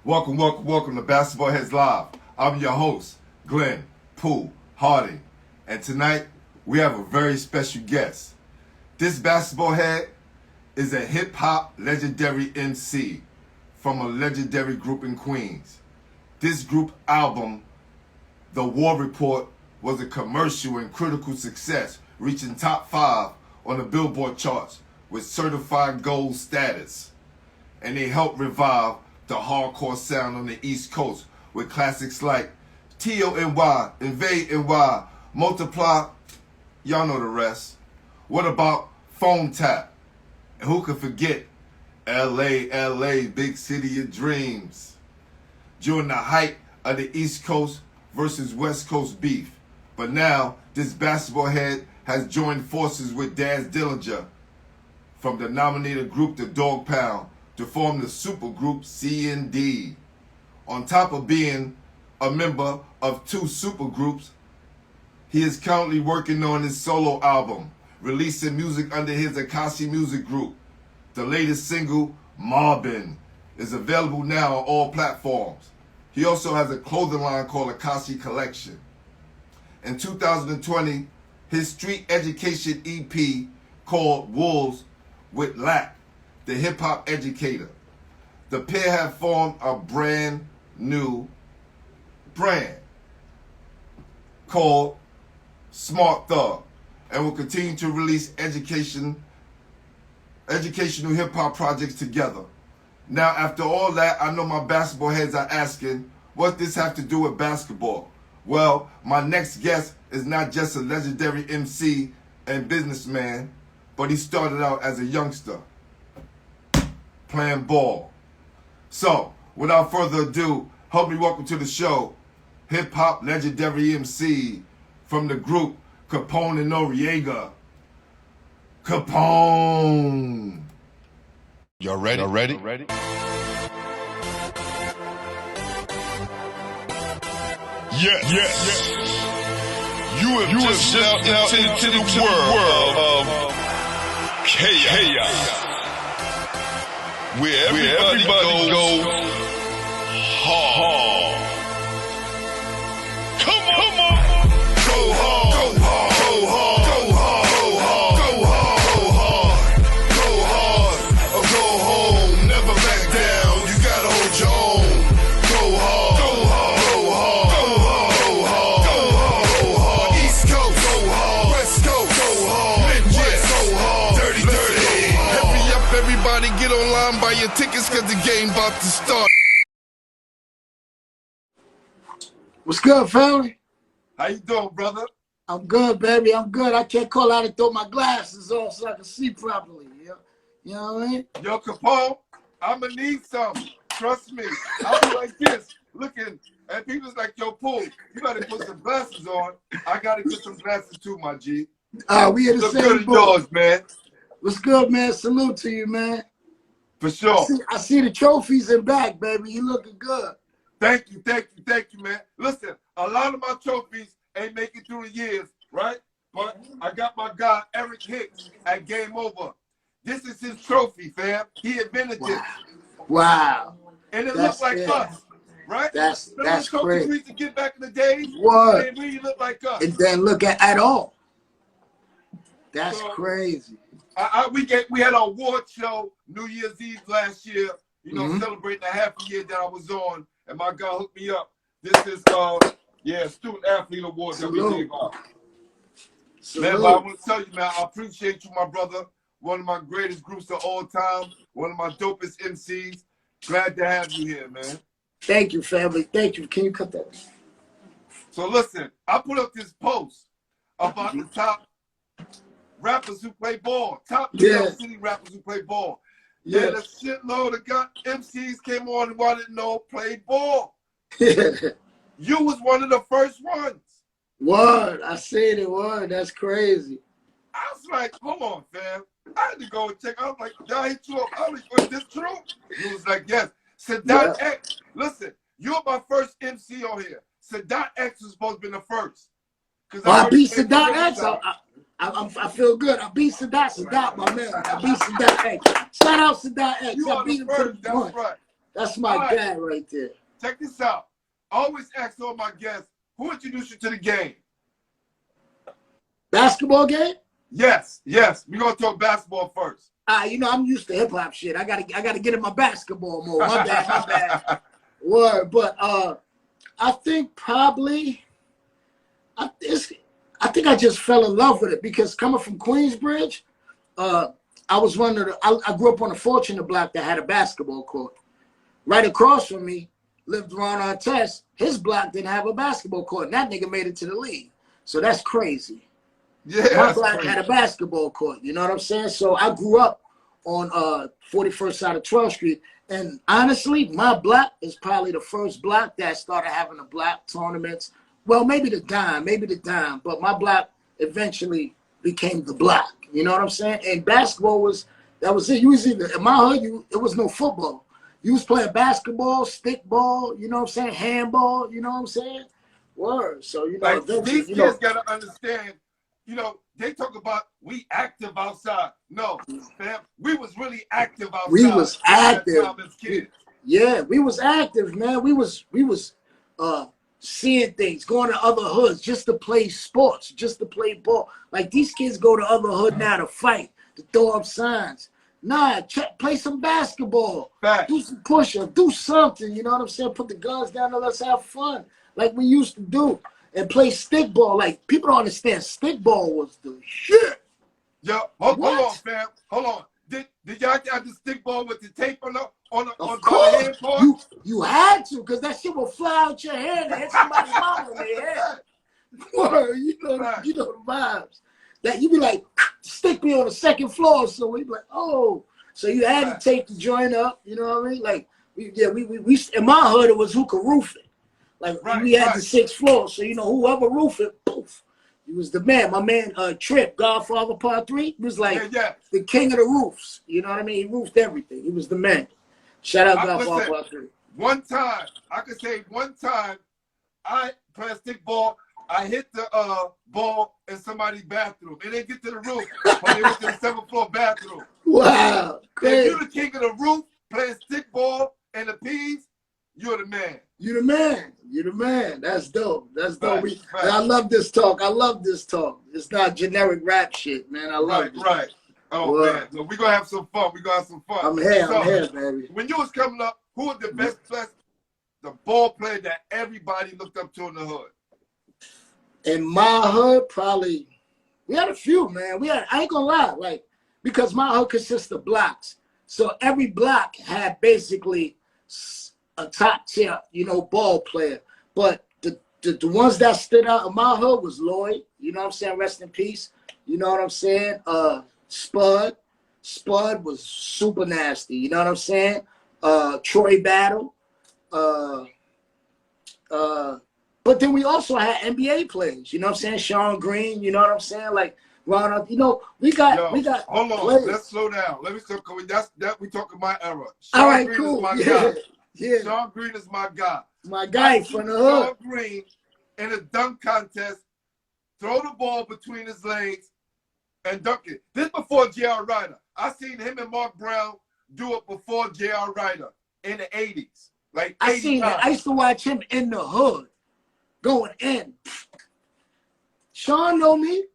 Welcome, welcome, welcome to Basketball Heads Live. I'm your host, Glenn Pooh Harding. And tonight, we have a very special guest. This basketball head is a hip-hop legendary MC from a legendary group in Queens. This group album, The War Report, was a commercial and critical success, reaching top 5 on the Billboard charts with certified gold status. And they helped revive the hardcore sound on the East Coast with classics like T.O.N.Y, Invade N.Y, Multiply, y'all know the rest. What about Phone Tap? And who could forget L.A., L.A., big city of dreams? During the height of the East Coast versus West Coast beef. But now, this basketball head has joined forces with Daz Dillinger from the nominated group The Dog Pound to form the supergroup C&D. On top of being a member of 2 supergroups, he is currently working on his solo album, releasing music under his Akashi Music Group. The latest single, Mobbin', is available now on all platforms. He also has a clothing line called Akashi Collection. In 2020, his street education EP called Wolves with Lack, the hip-hop educator. The pair have formed a brand new brand called Smart Thug and will continue to release educational hip-hop projects together. Now, after all that, I know my basketball heads are asking, what does this have to do with basketball? Well, my next guest is not just a legendary MC and businessman, but he started out as a youngster playing ball. So, without further ado, help me welcome to the show, hip-hop legendary MC from the group Capone-N-Noreaga, Capone. Y'all ready? Y'all ready? Yes. You have just stepped out into the world of chaos. Where everybody goes hard. Come on. Go hard. Go hard. Go hard. Go hard. Go hard. Or go home. Never back down. You gotta hold your own. Go hard. Go hard. Go hard. Go hard. East Coast. Go hard. West Coast. Go hard. Midwest. Go hard. Dirty. Hurry up, everybody. Get online, buy your tickets, cause the game about to start. What's good, family? How you doing, brother? I'm good, baby. I'm good. I can't call out and throw my glasses off so I can see properly. You know what I mean? Yo, Capone, I'ma need some. Trust me. I'll be like this, looking, and people's like, yo, Pooh, you gotta put some glasses on. I gotta get some glasses too, my G. We in the Look same good boat. yours, man. What's good, man? Salute to you, man. For sure. I see the trophies in back, baby. You looking good. Thank you, man. Listen, a lot of my trophies ain't making through the years, right? But I got my guy, Eric Hicks, at Game Over. This is his trophy, fam. He invented this. Wow. And it looks like us, right? That's trophies great. we used to get back in the day? What? They really look like us. It doesn't look at all. That's crazy. We had our award show New Year's Eve last year, celebrating the half a year that I was on, and my guy hooked me up. This is Student Athlete Award that we gave out. Man, but I want to tell you, man, I appreciate you, my brother. One of my greatest groups of all time, one of my dopest MCs. Glad to have you here, man. Thank you, family. Thank you. Can you cut that? So listen, I put up this post about the top rappers who play ball, top city rappers who play ball. Yeah, a shitload of MCs came on who I didn't know played ball. You was one of the first ones. Word, I said it. Word, that's crazy. I was like, hold on, fam. I had to go and check. I was like, did I hit you up? I was like, is this true? He was like, yes. Sadat X, listen, you're my first MC on here. Sadat X was supposed to be the first. I beat Sadat X. I feel good. I beat Sadat, my man. I beat Sadat X. Shout out Sadat X. You I are beat the him first, to the that's point. right. That's my right. guy right there. Check this out. I always ask all my guests, who introduced you to the game? Basketball game? Yes, yes. We're gonna talk basketball first. You know, I'm used to hip hop shit. I gotta get in my basketball mode. My bad. Word, but I think probably I think I just fell in love with it because coming from Queensbridge, I was one of the I grew up on a fortunate block that had a basketball court. Right across from me lived Ron Artest. His block didn't have a basketball court, and that nigga made it to the league. So that's crazy. Yeah, my block had a basketball court. You know what I'm saying? So I grew up on 41st side of 12th Street. And honestly, my block is probably the first block that started having the block tournaments. Well, maybe the dime, but my block eventually became the block. You know what I'm saying? And basketball that was it. You was either, in my hood, it was no football. You was playing basketball, stickball, you know what I'm saying? Handball, you know what I'm saying? Word. So, you know, like, these kids got to understand, you know, they talk about we active outside. No, fam, we was really active outside. We was active. As kids. Yeah, we was active, man. We was seeing things, going to other hoods just to play sports, just to play ball. Like these kids go to other hood now to fight, to throw up signs. Nah, play some basketball. Fact. Do some push-ups, do something, you know what I'm saying? Put the guns down and let's have fun like we used to do. And play stickball. Like, people don't understand. Stickball was the shit. Yo, hold on, fam. Hold on. Did y'all have the stickball with the tape on the hand part? You had to, because that shit will fly out your hand and hit somebody's mouth in their head. Word, you know the vibes. That you be like, stick me on the second floor. So we be like, oh. So you had to take the joint up, you know what I mean? Like, we in my hood, it was who could roof it. Like, we had the 6th floor, so, you know, whoever roofed it, poof, he was the man. My man, Trip, Godfather Part 3, he was like the king of the roofs. You know what I mean? He roofed everything. He was the man. Shout out Godfather Part 3. One time, I played stickball, I hit the ball in somebody's bathroom. It didn't get to the roof, but it went to the 7th floor bathroom. Wow. If you're the king of the roof, playing stickball and the peas, you're the man. You the man. You the man. That's dope. That's dope. Right. I love this talk. It's not generic rap shit, man. I love it. Right. Oh, man. So we're going to have some fun. I'm here, baby. When you was coming up, who was the best the ball player that everybody looked up to in the hood? In my hood, probably, we had a few, man. I ain't gonna lie, like, because my hood consists of blocks. So every block had basically a top tier, you know, ball player. But the ones that stood out in my hood was Lloyd, you know what I'm saying? Rest in peace. You know what I'm saying? Spud was super nasty, you know what I'm saying? Troy Battle. But then we also had NBA players, you know what I'm saying? Sean Green, you know what I'm saying? Like, Ron, you know, we got hold on, players. Let's slow down. Let me talk. We talking my era. Sean All right, Green cool. Is my guy. Yeah. Sean Green is my guy. My guy from the hood. Sean Green in a dunk contest, throw the ball between his legs and dunk it. This before J.R. Ryder. I seen him and Mark Brown do it before J.R. Ryder in the 80s. Like, I seen that. I used to watch him in the hood going in. Sean know me.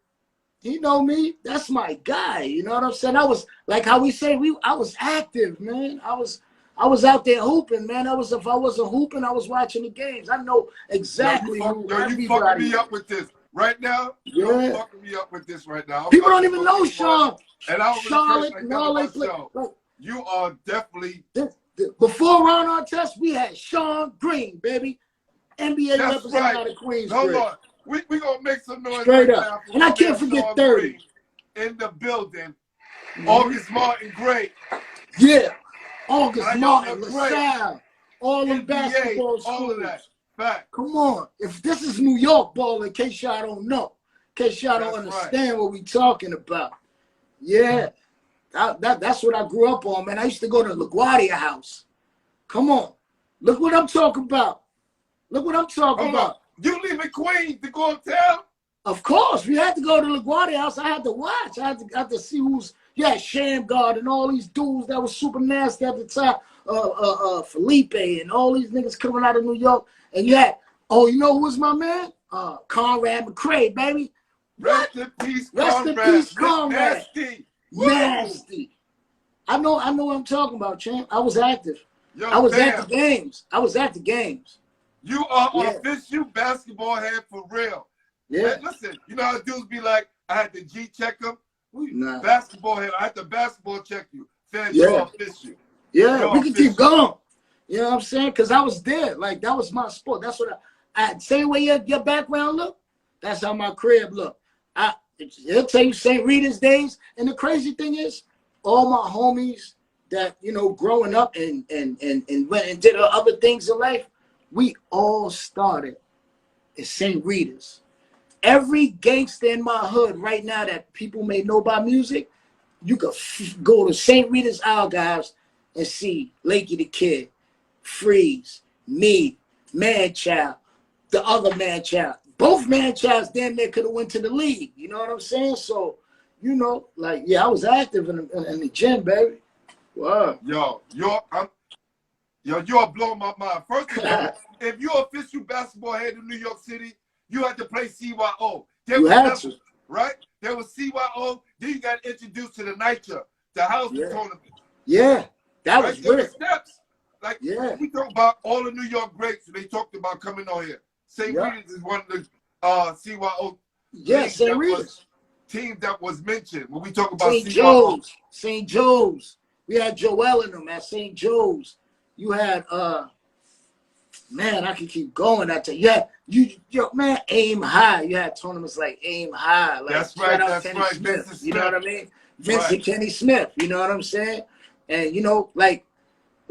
He know me. That's my guy. You know what I'm saying? I was like how we say I was active, man. I was out there hooping, man. If I wasn't hooping, I was watching the games. I know exactly who everybody. You fucking me up with this right now. Yeah. You're fucking me up with this right now. People don't even know Sean. And I was Charlotte, like, you are definitely. Before Ron Artest, we had Sean Green, baby. NBA representative out of Queensbridge. Hold on. We gonna make some noise straight right up. now. And I can't forget 30. In the building. August Martin, great. Yeah. August Martin, LaSalle, all them basketball schools. All of that. Fact. Come on. If this is New York ball, in case y'all don't know, in case y'all don't understand what we talking about. Yeah. That's what I grew up on, man. I used to go to LaGuardia House. Come on. Look what I'm talking about. Look what I'm talking about. You leaving Queens to go uptown? Of course. We had to go to LaGuardia House. I had to watch. I had to see who's, had Sham God and all these dudes that was super nasty at the time. Felipe and all these niggas coming out of New York. And you had, oh, you know who was my man? Conrad McRae, baby. Rest in peace, Rest Conrad. in peace, Conrad. Nasty. Nasty. I know what I'm talking about, champ. I was active. Yo, I was fam, at the games. I was at the games. You are Yeah. an official basketball head for real. Yeah. Man, listen, you know how dudes be like, I had to G check them? Nah. Basketball head, I had to basketball check you. Fam, Yeah. you're official. Yeah, You're we can official. keep going. You know what I'm saying? Because I was there. Like, that was my sport. That's what I same way your background look, that's how my crib look. It'll tell you St. Rita's days. And the crazy thing is, all my homies that, you know, growing up and went and did other things in life, we all started at St. Rita's. Every gangster in my hood right now that people may know by music, you could go to St. Rita's Archives and see Lakey the Kid, Freeze, me, Manchild, the other Manchild. Both Manchilds damn near could have went to the league. You know what I'm saying? So, you know, like, yeah, I was active in the gym, baby. Wow. Yo, you're blowing my mind. First of all, if you're official basketball head in New York City, you had to play CYO. You had to. Right? There was CYO. Then you got introduced to the NITRA, the house tournament. Yeah, that Right? was There were weird. steps. Like, Yeah. we talk about all the New York greats, they talked about coming on here. St. Rita's is one of the CYO Yeah, St. Rita's. team that was mentioned when we talk about St. CYO. Joe's. St. Joe's. We had Joel in them at St. Joe's. You had man, I could keep going. Man, Aim High. You had tournaments like Aim High. Like, That's right, that's Kenny right. Smith, Vincent you know Smith. what I mean? Vincent Right. Kenny Smith, you know what I'm saying? And you know, like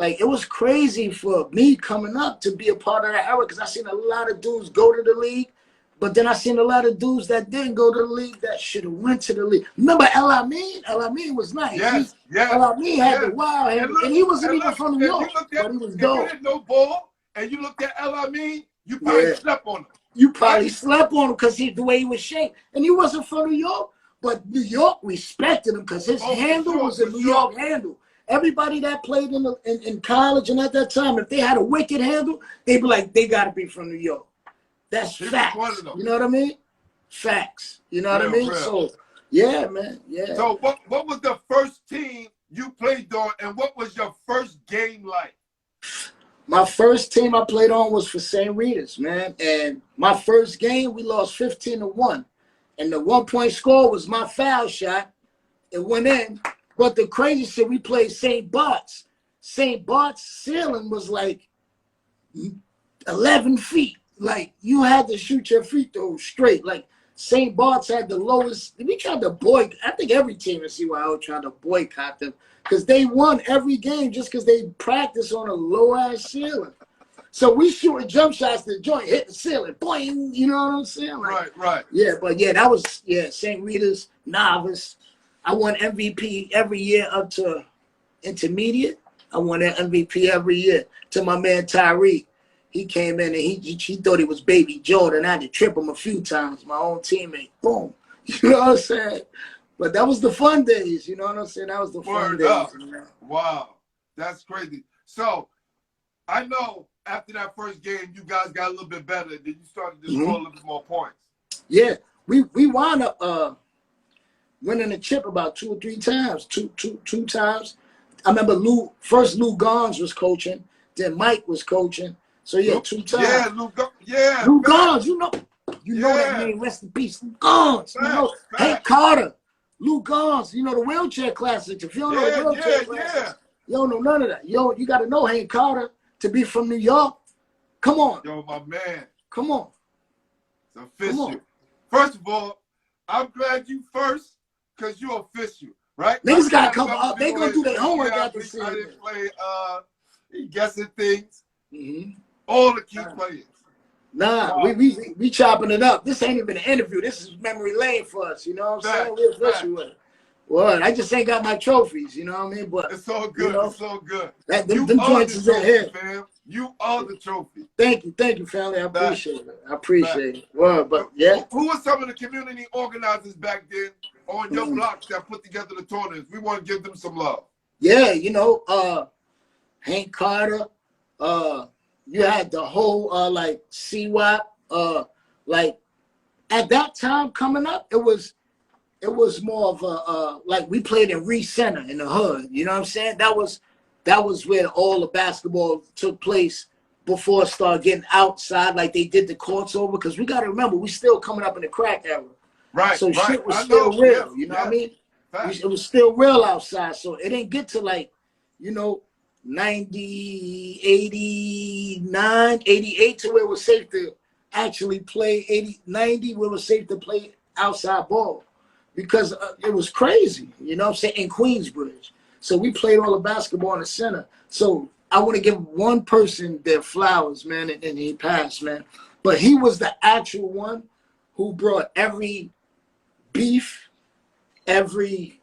it was crazy for me coming up to be a part of that era because I seen a lot of dudes go to the league, but then I seen a lot of dudes that didn't go to the league that should have went to the league. Remember El Amin? El Amin was nice. Yes, yes. El Amin had the yes. wild hand, and he wasn't even from New York, but he was If you dope. didn't know ball and you looked at El Amin, you probably slept on him. You probably slept on him because the way he was shaped. And he wasn't from New York, but New York respected him because his handle was a New York handle. Everybody that played in college and at that time, if they had a wicked handle, they'd be like, they got to be from New York. That's facts. You know what I mean? Facts. You know what I mean? Real. So, yeah, man. Yeah. So, what was the first team you played on, and what was your first game like? My first team I played on was for St. Rita's, man. And my first game, we lost 15-1. And the 1-point score was my foul shot. It went in. But the crazy shit, we played St. Bart's. St. Bart's ceiling was like 11 feet. Like, you had to shoot your free throws straight. Like, St. Bart's had the lowest. We tried to boycott. I think every team in CYO tried to boycott them because they won every game just because they practiced on a low-ass ceiling. So we shooting jump shots to the joint, hit the ceiling, boing, you know what I'm saying? Like, right. Yeah, but yeah, that was, St. Rita's, novice. I won MVP every year up to intermediate. I won that MVP every year. To my man Tyreek. He came in and he thought he was Baby Jordan. I had to trip him a few times, my own teammate. Boom. You know what I'm saying? But that was the fun days. You know what I'm saying? That was the fun days. Wow. That's crazy. So, I know after that first game, you guys got a little bit better. Then you started to score a little bit more points. Yeah. We wound up winning the chip about 2 or 3 times. Two times. I remember Lou Gons was coaching. Then Mike was coaching. So yeah, 2 times. Yeah, Lou Gons, you know that name. Rest in peace, Lou Gons. You know Hank Carter, Lou Gons. You know the wheelchair classics. If you don't know the wheelchair classics, you don't know none of that. You got to know Hank Carter to be from New York. Come on, yo, my man. Come on, it's official. First of all, I'm glad you first because you're official, right? Niggas gotta come up. They gonna do their homework after seeing I didn't play. Guessing things. Mm-hmm. All the key players. Nah, wow. we chopping it up. This ain't even an interview. This is memory lane for us. You know what I'm saying? We're official with it. Well, I just ain't got my trophies. You know what I mean? But it's all good. You know, it's all good. Them joints is in here. Fam. You are the trophy. Thank you, family. I appreciate it. I appreciate it. Well, but yeah. Who were some of the community organizers back then on your blocks that put together the tournaments? We want to give them some love. Yeah, you know, Hank Carter. You had the whole like CWAP. Like at that time coming up, it was more of a like we played in Reese Center in the hood. You know what I'm saying? That was where all the basketball took place before it started getting outside, like they did the courts over. Because we got to remember, we still coming up in the crack era. Right. So right. shit was still real. Yes, you know yes. what I mean? Fact. It was still real outside. So it didn't get to like, you know, 90, 89, 88 to where it was safe to actually play 80, 90 where it was safe to play outside ball. Because it was crazy, you know what I'm saying, in Queensbridge. So we played all the basketball in the center. So I want to give one person their flowers, man, and he passed, man. But he was the actual one who brought every beef, every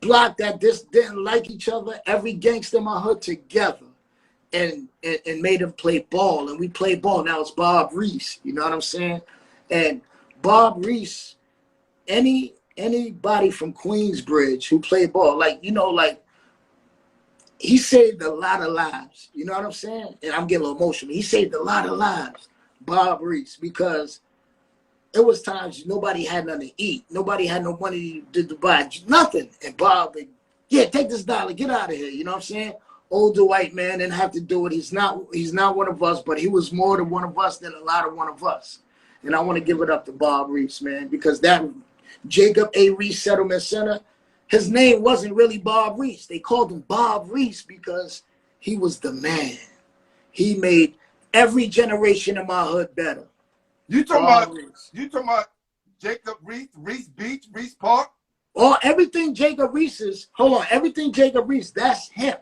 block that just didn't like each other, every gangster in my hood together and made them play ball. And we played ball. Now it's Bob Reese, you know what I'm saying? And Bob Reese, anybody from Queensbridge who played ball, like, you know, like, he saved a lot of lives. You know what I'm saying? And I'm getting a little emotional. He saved a lot of lives, Bob Reese, because it was times nobody had nothing to eat. Nobody had no money to buy nothing. And Bob, yeah, take this dollar, get out of here. You know what I'm saying? Older white man didn't have to do it. He's not one of us, but he was more than one of us than a lot of one of us. And I want to give it up to Bob Reese, man, because that Jacob A. Reese Settlement Center, his name wasn't really Bob Reese. They called him Bob Reese because he was the man. He made every generation in my hood better. You talking about Jacob Reese, Reese Beach, Reese Park? Or everything Jacob Reese's, hold on, everything Jacob Reese, that's him.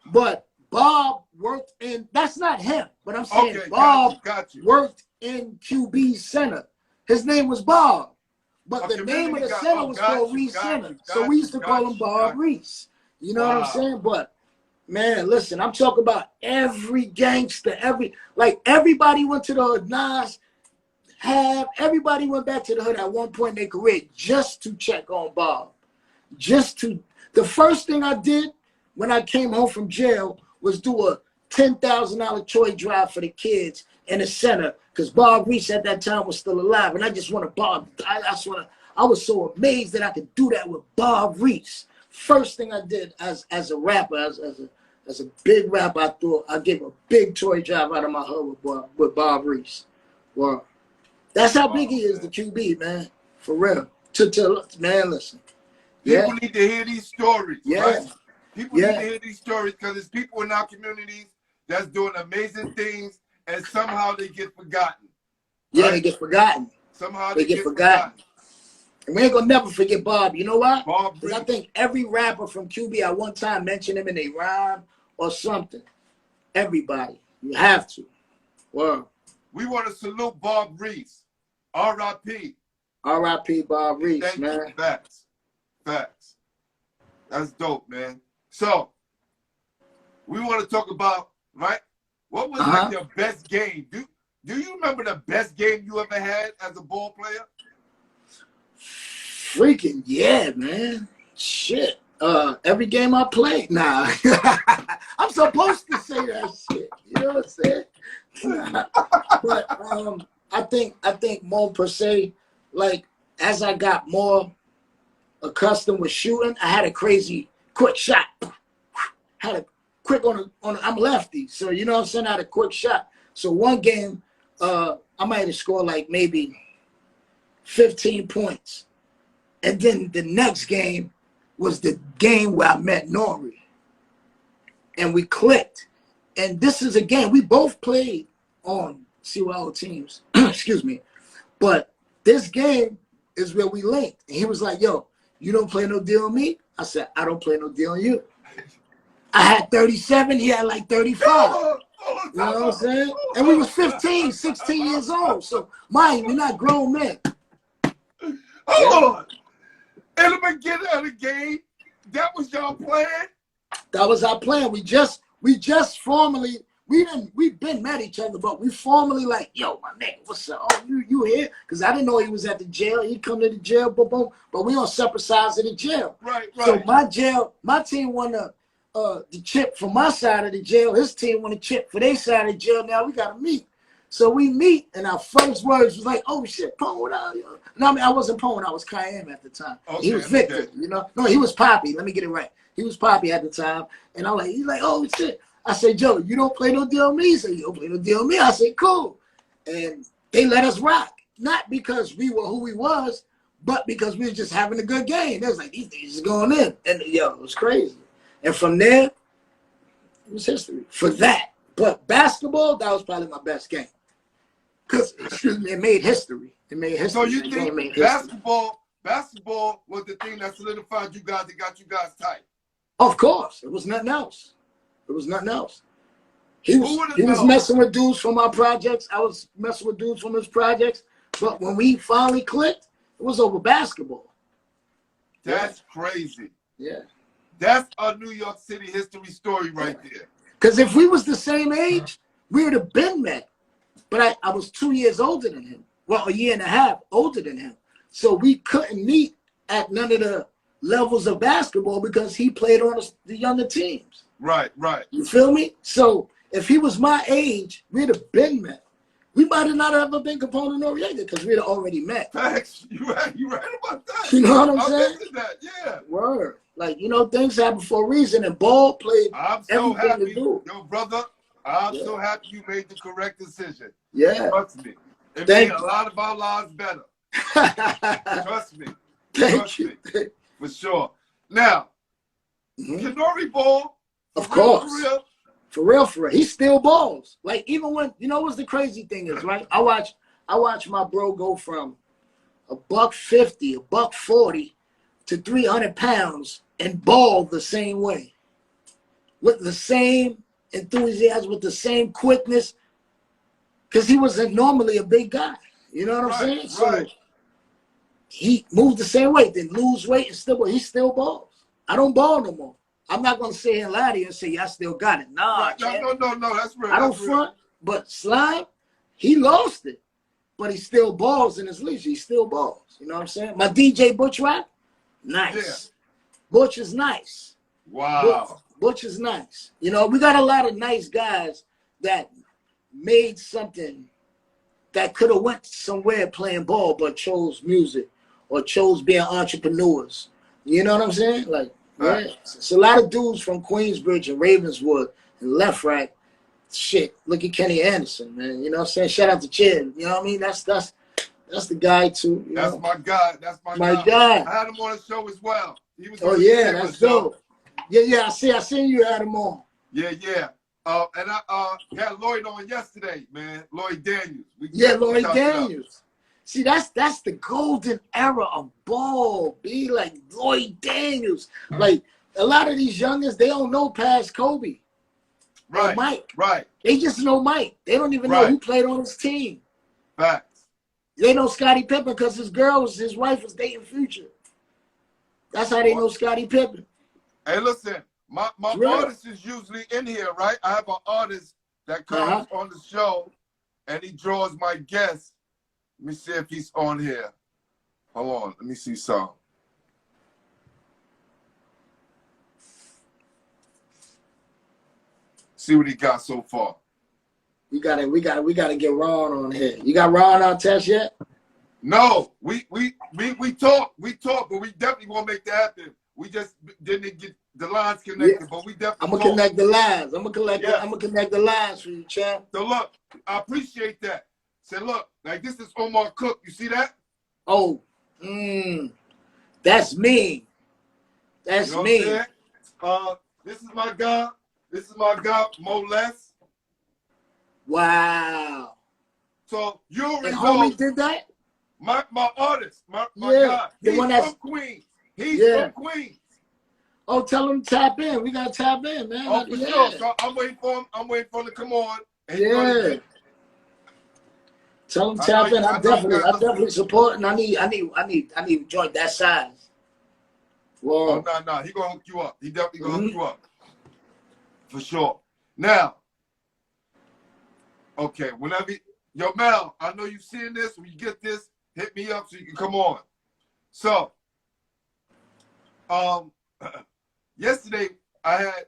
But Bob worked in, that's not him. But I'm saying okay, Bob got you. worked in QB's center. His name was Bob. But the name of the center was called Reese Center. So we used to call him Bob Reese. You know what I'm saying? But man, listen, I'm talking about every gangster, everybody went to the hood. Nas, everybody went back to the hood at one point in their career just to check on Bob. The first thing I did when I came home from jail was do a $10,000 toy drive for the kids in the center, because Bob Reese at that time was still alive, and I just want to Bob. I was so amazed that I could do that with Bob Reese. First thing I did as a rapper, as a big rapper, I gave a big toy drive out of my hood with Bob Reese. Well, that's how big he is, the QB, man, for real. Man, listen. People need to hear these stories. Yeah. Right? People need to hear these stories because there's people in our communities that's doing amazing things, and somehow they get forgotten. Yeah, right? they get forgotten. Somehow they get forgotten. And we ain't gonna never forget Bob. You know why? Bob Because I think every rapper from QB at one time mentioned him in a rhyme or something. Everybody. You have to. Well, we want to salute Bob Reese. R.I.P. R.I.P. Bob Reese, Thank man. you. Facts. That's dope, man. So, we want to talk about, right? What was like your best game? Do you remember the best game you ever had as a ball player? Freaking yeah, man. Shit. Every game I played. Nah. I'm supposed to say that shit. You know what I'm saying? But I think more per se, like as I got more accustomed with shooting, I had a crazy quick shot. Had a quick I'm lefty, so you know what I'm saying, I had a quick shot. So one game, I might have scored like maybe 15 points. And then the next game was the game where I met N.O.R.E. And we clicked. And this is a game, we both played on CYO teams, excuse me. But this game is where we linked. And he was like, yo, you don't play no deal on me? I said, I don't play no deal on you. I had 37, he had like 35. You know what I'm saying? And we was 15, 16 years old. So, mind, we're not grown men. Hold on. In the beginning of the game, that was y'all plan? That was our plan. We just formally, we've been met each other, but we formally like, yo, my nigga, what's up? Oh, you here? Because I didn't know he was at the jail. He come to the jail, boom, boom. But we on separate sides of the jail. Right. So my team won the chip for my side of the jail. His team won the chip for their side of the jail. Now we gotta meet. So we meet, and our first words was like, "Oh shit, Pone out here." No, I mean I wasn't Pone. I was Cayenne at the time. Okay, he was Victor, you know. No, he was Poppy. Let me get it right. He was Poppy at the time, and I'm like, he's like, "Oh shit." I said, "Joe, you don't play no deal with me." He said, "You don't play no deal with me." I said, "Cool," and they let us rock, not because we were who we was, but because we were just having a good game. They was like, "These niggas is going in," and yo, it was crazy. And from there, it was history for that. But basketball, that was probably my best game. Because it made history. It made history. So you think basketball was the thing that solidified you guys, that got you guys tight? Of course. It was nothing else. It was nothing else. He was messing with dudes from our projects. I was messing with dudes from his projects. But when we finally clicked, it was over basketball. That's crazy. Yeah. That's a New York City history story right there. Because if we was the same age, we would have been met. But I was 2 years older than him. Well, a year and a half older than him. So we couldn't meet at none of the levels of basketball because he played on the younger teams. Right. You feel me? So if he was my age, we'd have been met. We might have not ever been Capone-N-Noreaga because we'd have already met. Facts. You right about that. You know what I'm saying? That, yeah. Word. Like, you know, things happen for a reason, and ball played I'm so happy, to do. yo, brother. I'm so happy you made the correct decision. Yeah. Trust me. It made a lot of our lives better. Trust me. Thank you. For sure. Now, can N.O.R.E. ball? Of course. For real. He still balls. Like, even when, you know what's the crazy thing is, right? I watch my bro go from $150, $140 to 300 pounds and ball the same way. With the same enthusiasm, with the same quickness. Because he wasn't normally a big guy. You know what I'm saying? So he moved the same way, then lose weight and he still balls. I don't ball no more. I'm not gonna sit here and lie to you and say, yeah, I still got it. Nah, no, that's real. I don't front, but Slime, he lost it. But he still balls in his leisure. He still balls. You know what I'm saying? My DJ Butch rap, nice. Yeah. Butch is nice. Wow. Butch is nice. You know, we got a lot of nice guys that made something that could have went somewhere playing ball, but chose music or chose being entrepreneurs. You know what I'm saying? Like, yeah, it's a lot of dudes from Queensbridge and Ravenswood and Left Right. Shit, look at Kenny Anderson, man. You know what I'm saying? Shout out to Chin. You know what I mean? That's the guy too. That's my guy. That's my guy. I had him on the show as well. He was that's dope. Yeah. I seen you had him on. Yeah. And I had Lloyd on yesterday, man. Lloyd Daniels. Lloyd Daniels. See, that's the golden era of ball. Be like Lloyd Daniels. Like a lot of these youngins, they don't know past Kobe. Or Mike. Right. They just know Mike. They don't even know who played on his team. Facts. They know Scottie Pippen because his wife was dating Future. That's how they know Scottie Pippen. Hey, listen, my artist is usually in here, right? I have an artist that comes on the show and he draws my guests. Let me see if he's on here. Hold on, let me see some. See what he got so far. We gotta get Ron on here. You got Ron on test yet? No, we talk, but we definitely gonna make that happen. We just didn't get the lines connected, but we definitely. I'm gonna connect the lines. I'm gonna connect the lines for you, champ. So look, I appreciate that. Say, look, like this is Omar Cook. You see that? Oh, that's me. That's me. This is my guy. Mo Less. Wow. So you already know. Homie did that? My artist, my guy. He's from Queens. He's from Queens. Oh, tell him to tap in. We gotta tap in, man. Oh, for sure. So I'm waiting for him to come on. And tell him to tap in. I'm definitely supporting. I need to join that size. Whoa. Oh, no. He gonna hook you up. He definitely gonna hook you up. For sure. Now, Okay, whenever yo Mel, I know you've seen this. When you get this, hit me up so you can come on. So, yesterday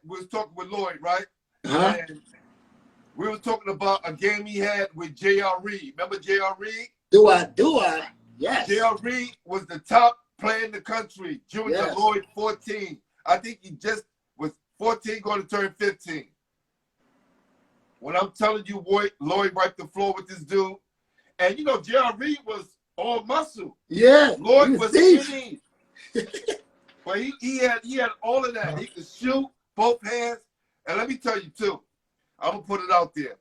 we was talking with Lloyd, right? And we were talking about a game he had with J.R.E. Remember J.R.E.? Do I? Yes. J.R.E. was the top player in the country. Junior Lloyd 14. I think he just was 14 going to turn 15. When I'm telling you, Lloyd wiped the floor with this dude. And you know, J.R.E. was all muscle. Yeah. Lloyd was skinny. But he had all of that. He could shoot both hands. And let me tell you too, I'm gonna put it out there.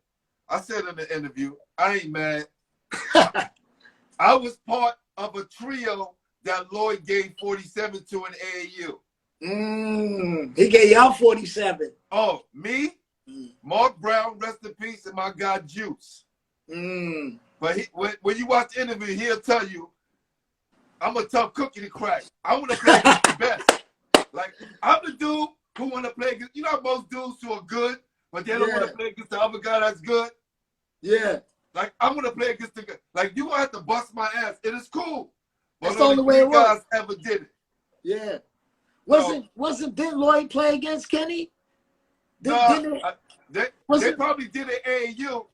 I said in the interview, I ain't mad. I was part of a trio that Lloyd gave 47 to in AAU. He gave y'all 47. Oh, me, Mark Brown, rest in peace, and my guy Juice. But when you watch the interview, he'll tell you, I'm a tough cookie to crack. I want to play against the best. Like, I'm the dude who want to play against, you know, most dudes who are good, but they don't want to play against the other guy that's good. Yeah. Like, I'm going to play against the guy. Like, you going to have to bust my ass. It is cool. But that's the only way it guys ever did it. Yeah. Did Lloyd play against Kenny? They probably did it AAU.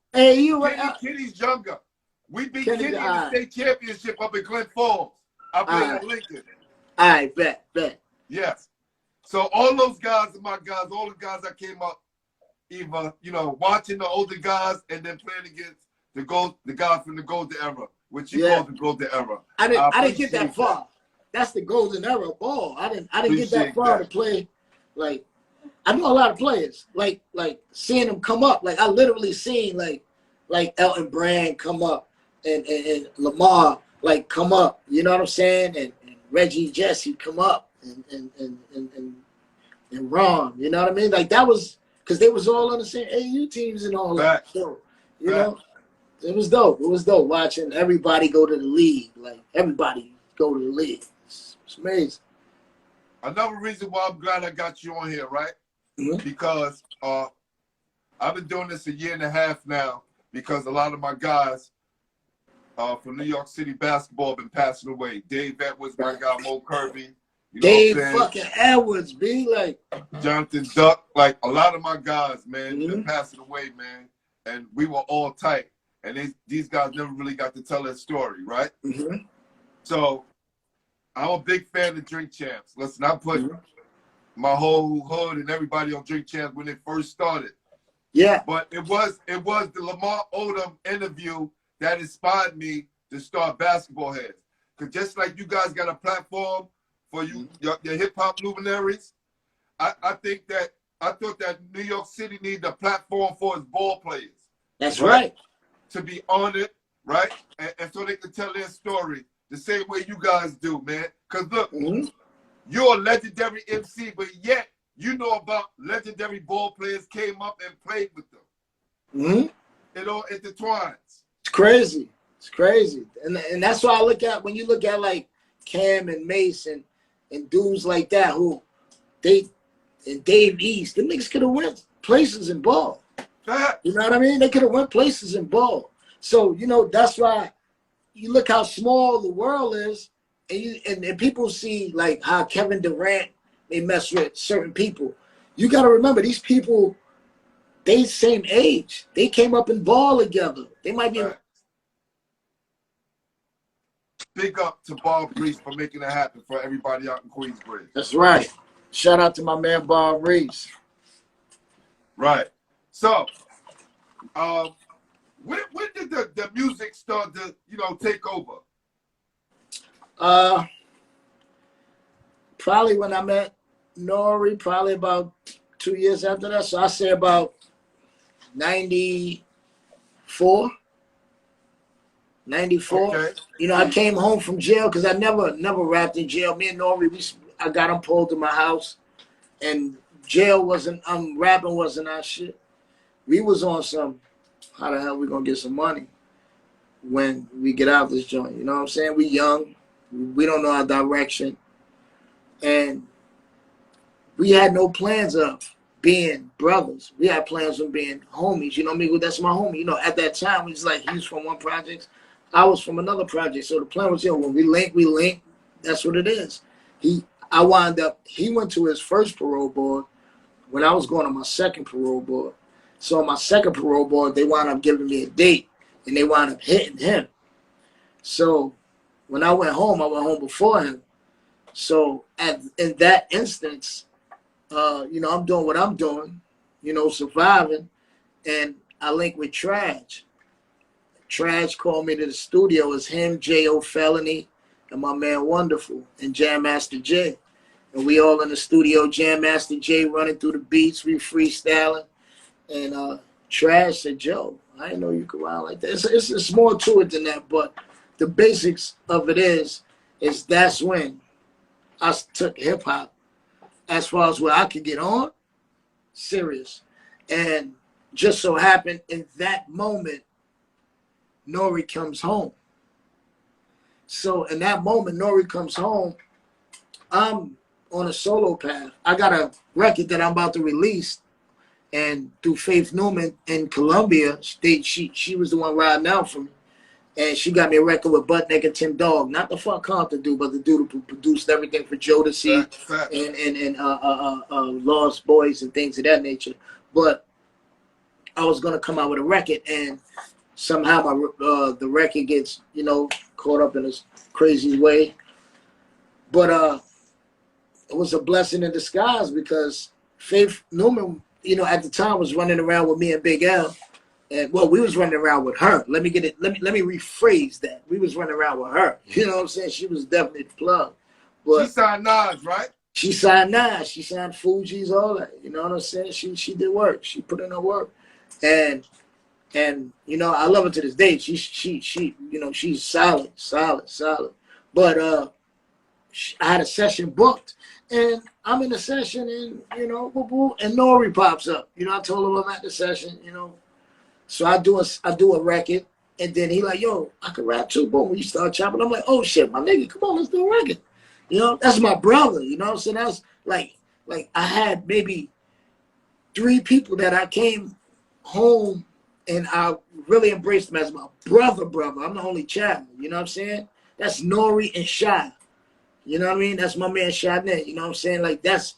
Kenny's younger. We beat Kenny in the state championship up in Glen Falls. I played at Lincoln. All right, bet. Yes. So all those guys are my guys. All the guys that came up, either, you know, watching the older guys and then playing against the guys from the golden era, which you call the golden era. I didn't get that far. That's the golden era ball. I didn't get that far to play. Like, I know a lot of players. Like seeing them come up. Like, I literally seen like Elton Brand come up and Lamar like come up. You know what I'm saying? And Reggie Jesse come up and Ron. You know what I mean? Like, that was because they was all on the same AU teams and all that. So, you know, it was dope. It was dope watching everybody go to the league. Like, everybody go to the league. It's amazing. Another reason why I'm glad I got you on here, right? Because I've been doing this 1.5 years now, because a lot of my guys from New York City basketball have been passing away. Dave Edwards, my guy, Mo Kirby. You know Dave fucking Edwards, be like Jonathan Duck. Like, a lot of my guys, man, been passing away, man. And we were all tight. And these guys never really got to tell their story, right? So I'm a big fan of Drink Champs. Listen, I put my whole hood and everybody on Drink Champs when it first started. Yeah. But it was the Lamar Odom interview that inspired me to start Basketball Heads. Because just like you guys got a platform for your hip-hop luminaries, I thought that New York City needed a platform for its ball players. That's right. To be honored, right? And so they can tell their story the same way you guys do, man. Because look, you're a legendary MC, but yet you know about legendary ball players came up and played with them. It all intertwines. It's crazy. It's crazy. And that's why I look at, when you look at like Cam and Mason and dudes like that who and Dave East, them niggas could have went places in ball. You know what I mean? They could have went places in ball. So, you know, that's why you look how small the world is, and people see like how Kevin Durant, they mess with certain people. You got to remember, these people, they same age. They came up in ball together. They might be. Big up to Bob Reese for making it happen for everybody out in Queensbridge. That's right. Shout out to my man Bob Reese. Right. So, when did the music start to, you know, take over? Probably when I met N.O.R.E, probably about 2 years after that. So I say about 94. 94. Okay. You know, I came home from jail because I never rapped in jail. Me and N.O.R.E, I got him pulled to my house, and jail wasn't, rapping wasn't our shit. We was on some, how the hell we gonna get some money when we get out of this joint? You know what I'm saying? We young, we don't know our direction, and we had no plans of being brothers. We had plans on being homies. You know me, that's my homie. You know, at that time, it's like he was from one project, I was from another project. So the plan was, when we link, we link. That's what it is. He went to his first parole board when I was going on my second parole board. So on my second parole board, they wound up giving me a date, and they wound up hitting him. So when I went home before him. So in that instance, I'm doing what I'm doing, surviving, and I linked with Traj. Traj called me to the studio. It's him, J.O. Felony, and my man Wonderful, and Jam Master J. And we all in the studio, Jam Master J running through the beats, we freestyling. And Traj said, Joe, I didn't know you could rhyme like that. It's more to it than that, but the basics of it is that's when I took hip hop as far as where I could get on, serious. And just so happened in that moment, N.O.R.E comes home. So in that moment, N.O.R.E comes home, I'm on a solo path. I got a record that I'm about to release, and through Faith Newman in Columbia, she was the one riding out for me. And she got me a record with Butt Naked Tim Dog, not the fuck Compton dude, but the dude who produced everything for Jodeci and Lost Boys and things of that nature. But I was gonna come out with a record, and somehow the record gets caught up in this crazy way. But it was a blessing in disguise, because Faith Newman, at the time was running around with me and Big L. And we was running around with her. Let me rephrase that. We was running around with her. You know what I'm saying? She was definitely the plug. But she signed Nas, right? She signed Nas. She signed Fuji's, all that. You know what I'm saying? She did work. She put in her work. And I love her to this day. She's solid. But I had a session booked, and I'm in the session, and and N.O.R.E pops up. I told him I'm at the session, So I do a record, and then he like, yo, I can rap too. Boom, we start chopping. I'm like, oh shit, my nigga, come on, let's do a record. That's my brother. So that's like I had maybe 3 people that I came home and I really embraced them as my brother. I'm the only child. You know what I'm saying? That's N.O.R.E and Shy. You know what I mean? That's my man Shadnet. You know what I'm saying? Like that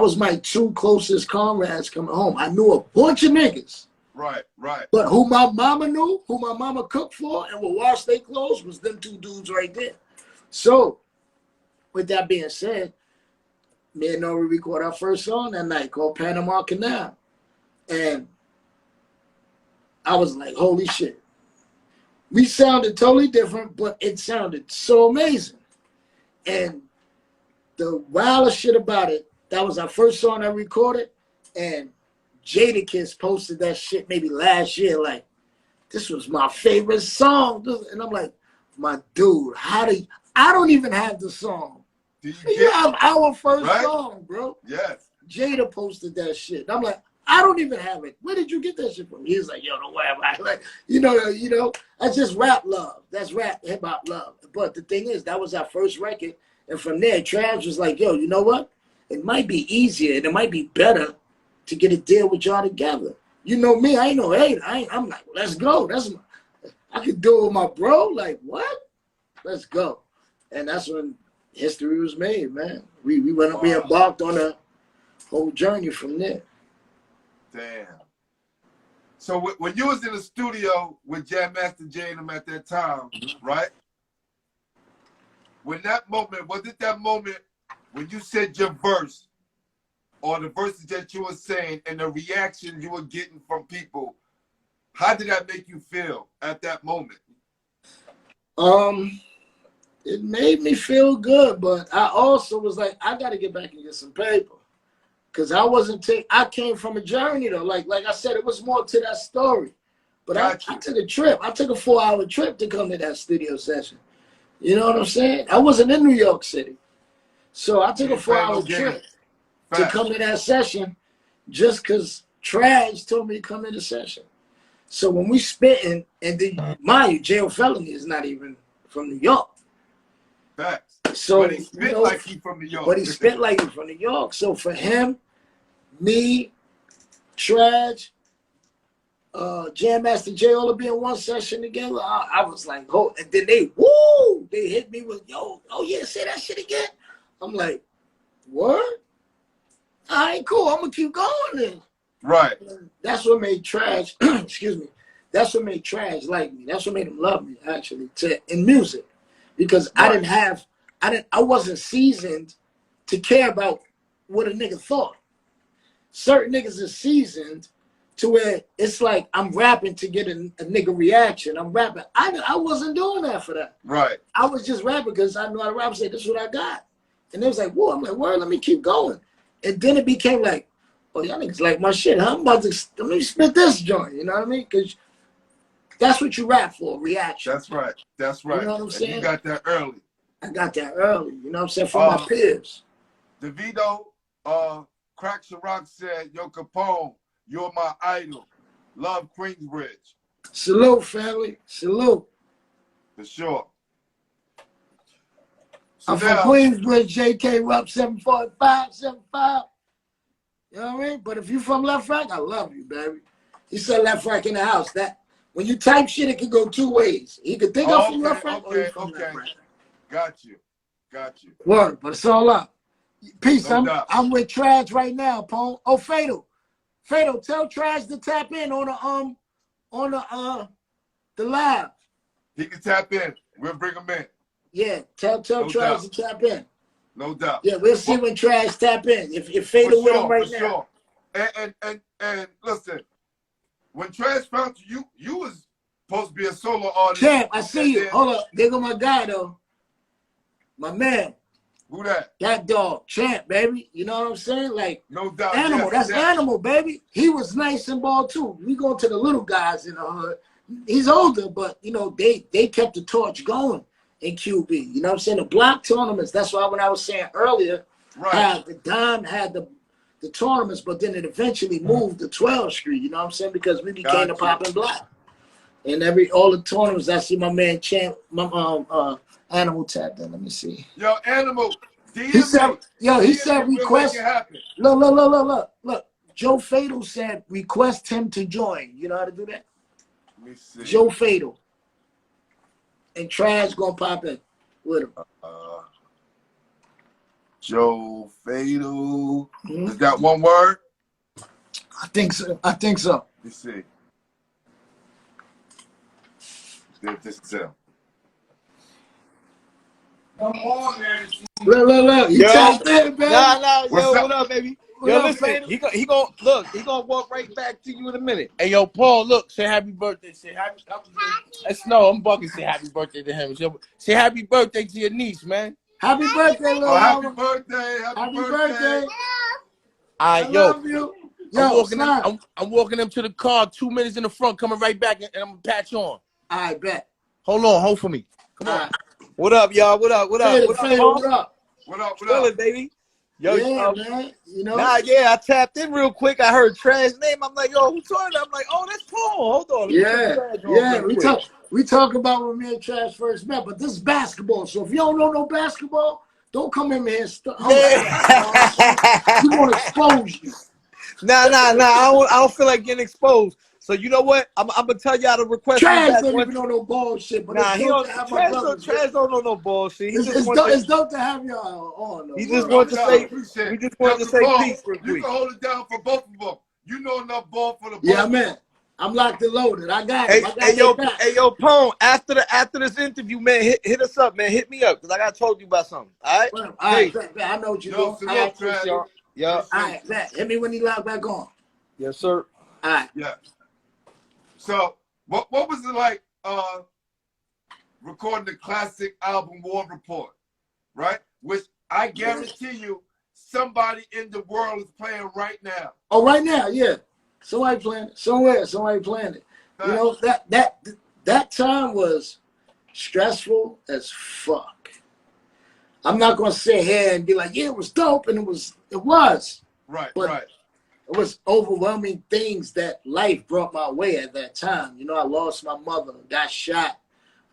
was my 2 closest comrades coming home. I knew a bunch of niggas. Right. But who my mama knew, who my mama cooked for and would wash their clothes, was them 2 dudes right there. So, with that being said, me and N.O.R.E recorded our first song that night called Panama Canal. And I was like, holy shit. We sounded totally different, but it sounded so amazing. And the wildest shit about it, that was our first song I recorded, and Jadakiss posted that shit maybe last year, like, this was my favorite song. And I'm like, my dude, I don't even have the song. You have our first song, bro. Yes. Jada posted that shit. And I'm like, I don't even have it. Where did you get that shit from? He was like, yo, don't worry about it. Like, that's just rap love. That's rap hip hop love. But the thing is, that was our first record. And from there, Trav was like, yo, you know what? It might be easier and it might be better to get a deal with y'all together. You know me, I ain't no hater. I'm like, let's go. I could do it with my bro. Like, what? Let's go. And that's when history was made, man. We embarked on a whole journey from there. Damn. So when you was in the studio with Jam Master J and them at that time, right? When that moment, was it that moment when you said your verse, or the verses that you were saying and the reaction you were getting from people, how did that make you feel at that moment? It made me feel good, but I also was like, I got to get back and get some paper. Because I came from a journey, though. Like I said, it was more to that story. But I took a trip. I took a 4-hour trip to come to that studio session. You know what I'm saying? I wasn't in New York City. So I took a 4-hour trip to come to that session just because Traj told me to come to the session. So when we spitting, and then, mind you, J.O. Felony is not even from New York. Facts. So, but he spit like he from New York. But he spit like he from New York. So for him, me, Trage, Jam Master J all be in one session together. I was like, oh, and then they hit me with, yo, oh yeah, say that shit again. I'm like, what? All right, cool. I'm gonna keep going then. Right. And that's what made Trage, excuse me. That's what made Trage like me. That's what made him love me actually in music, because Right. I wasn't seasoned to care about what a nigga thought. Certain niggas is seasoned to where it's like I'm rapping to get a nigga reaction. I'm rapping. I wasn't doing that for that. Right. I was just rapping because I know how to rap. Say this is what I got, and it was like, whoa. I'm like, word. Let me keep going. And then it became like, oh, y'all niggas like my shit. Huh? I'm about to let me spit this joint. You know what I mean? Because that's what you rap for, reaction. That's right. That's right. You know what I'm saying? You got that early. I got that early. You know what I'm saying? From my peers. DeVito, Cracks Your Rock said, yo, Capone, you're my idol. Love Queensbridge. Salute, family. Salute. For sure. So I'm from Queensbridge, JK Rupp 74575. You know what I mean? But if you from Left Rack, I love you, baby. He said Left Rack in the house. That when you type shit, it can go two ways. He could think I'm from Left Rack or you from Left Rack. Got you. Got you. Word, but it's all up. Peace. No I'm with Trage right now, Pone. Oh, Fatal. Fatal, tell Trage to tap in on the live. He can tap in. We'll bring him in. Yeah, tell Trage to tap in. No doubt. Yeah, we'll see when Trage tap in. If Fatal with him right now. And listen, when Trage found you was supposed to be a solo artist. Champ, I see you. Hold up. There go my guy though. My man. Who that? That dog. Champ, baby. You know what I'm saying? Like, no doubt. Animal. Yes, that's Animal, baby. He was nice and ball too. We go to the little guys in the hood. He's older, but you know, they kept the torch going in QB. You know what I'm saying? The block tournaments. That's why when I was saying earlier, had the Dime had the tournaments, but then it eventually moved to 12th Street. You know what I'm saying? Because we became the popping block. And all the tournaments, I see my man Champ, Animal tapped in. Let me see. Yo, Animal. He said request. Look. Joe Fatal said request him to join. You know how to do that? Let me see. Joe Fatal. And Trage gonna pop in with him. Joe Fatal. Is that one word? I think so. Let me see. This is him. Come on, man. Look. You tapped in, baby. Nah, yo, what up, baby? Yo, listen, he gonna walk right back to you in a minute. Hey, yo, Paul, look, say happy birthday. Say happy. I'm bugging. Say happy birthday to him. Say happy birthday to your niece, man. Happy birthday, little happy birthday. Happy birthday. All right, love you. Yo, I'm walking them to the car. 2 minutes in the front, coming right back, and I'm gonna patch on. I bet. Hold for me. Come on. What up, y'all? What up? What up, baby? Yo, man. You know? I tapped in real quick. I heard Trage's name. I'm like, yo, who's talking? I'm like, oh, that's Paul. Hold on. We talk about when me and Trage first met, but this is basketball. So if you don't know no basketball, don't come in here and stuff. We want to expose you. Nah. I don't feel like getting exposed. So you know what? I'm gonna tell y'all to request. Trage don't even know no bullshit. But he don't. Trage don't know no bullshit. It's dope to have y'all on. He just wanted to say. We just wanted to say peace real quick. You can hold it down for both of them. You know enough ball for the both. Yeah, man. I'm locked and loaded. I got it. Hey, yo, Pone. After this interview, man, hit us up, man. Hit me up because I got told you about something. All right. All right. I know what you're doing. Yeah. All right. Hit me when you log back on. Yes, sir. All right. Yeah. So, what was it like recording the classic album War Report, right? Which I guarantee you somebody in the world is playing right now. Oh, right now, yeah. Somebody playing it. Somebody playing it. You know, that time was stressful as fuck. I'm not going to sit here and be like, yeah, it was dope, and it was. Right, but right. It was overwhelming things that life brought my way at that time. You know, I lost my mother, got shot,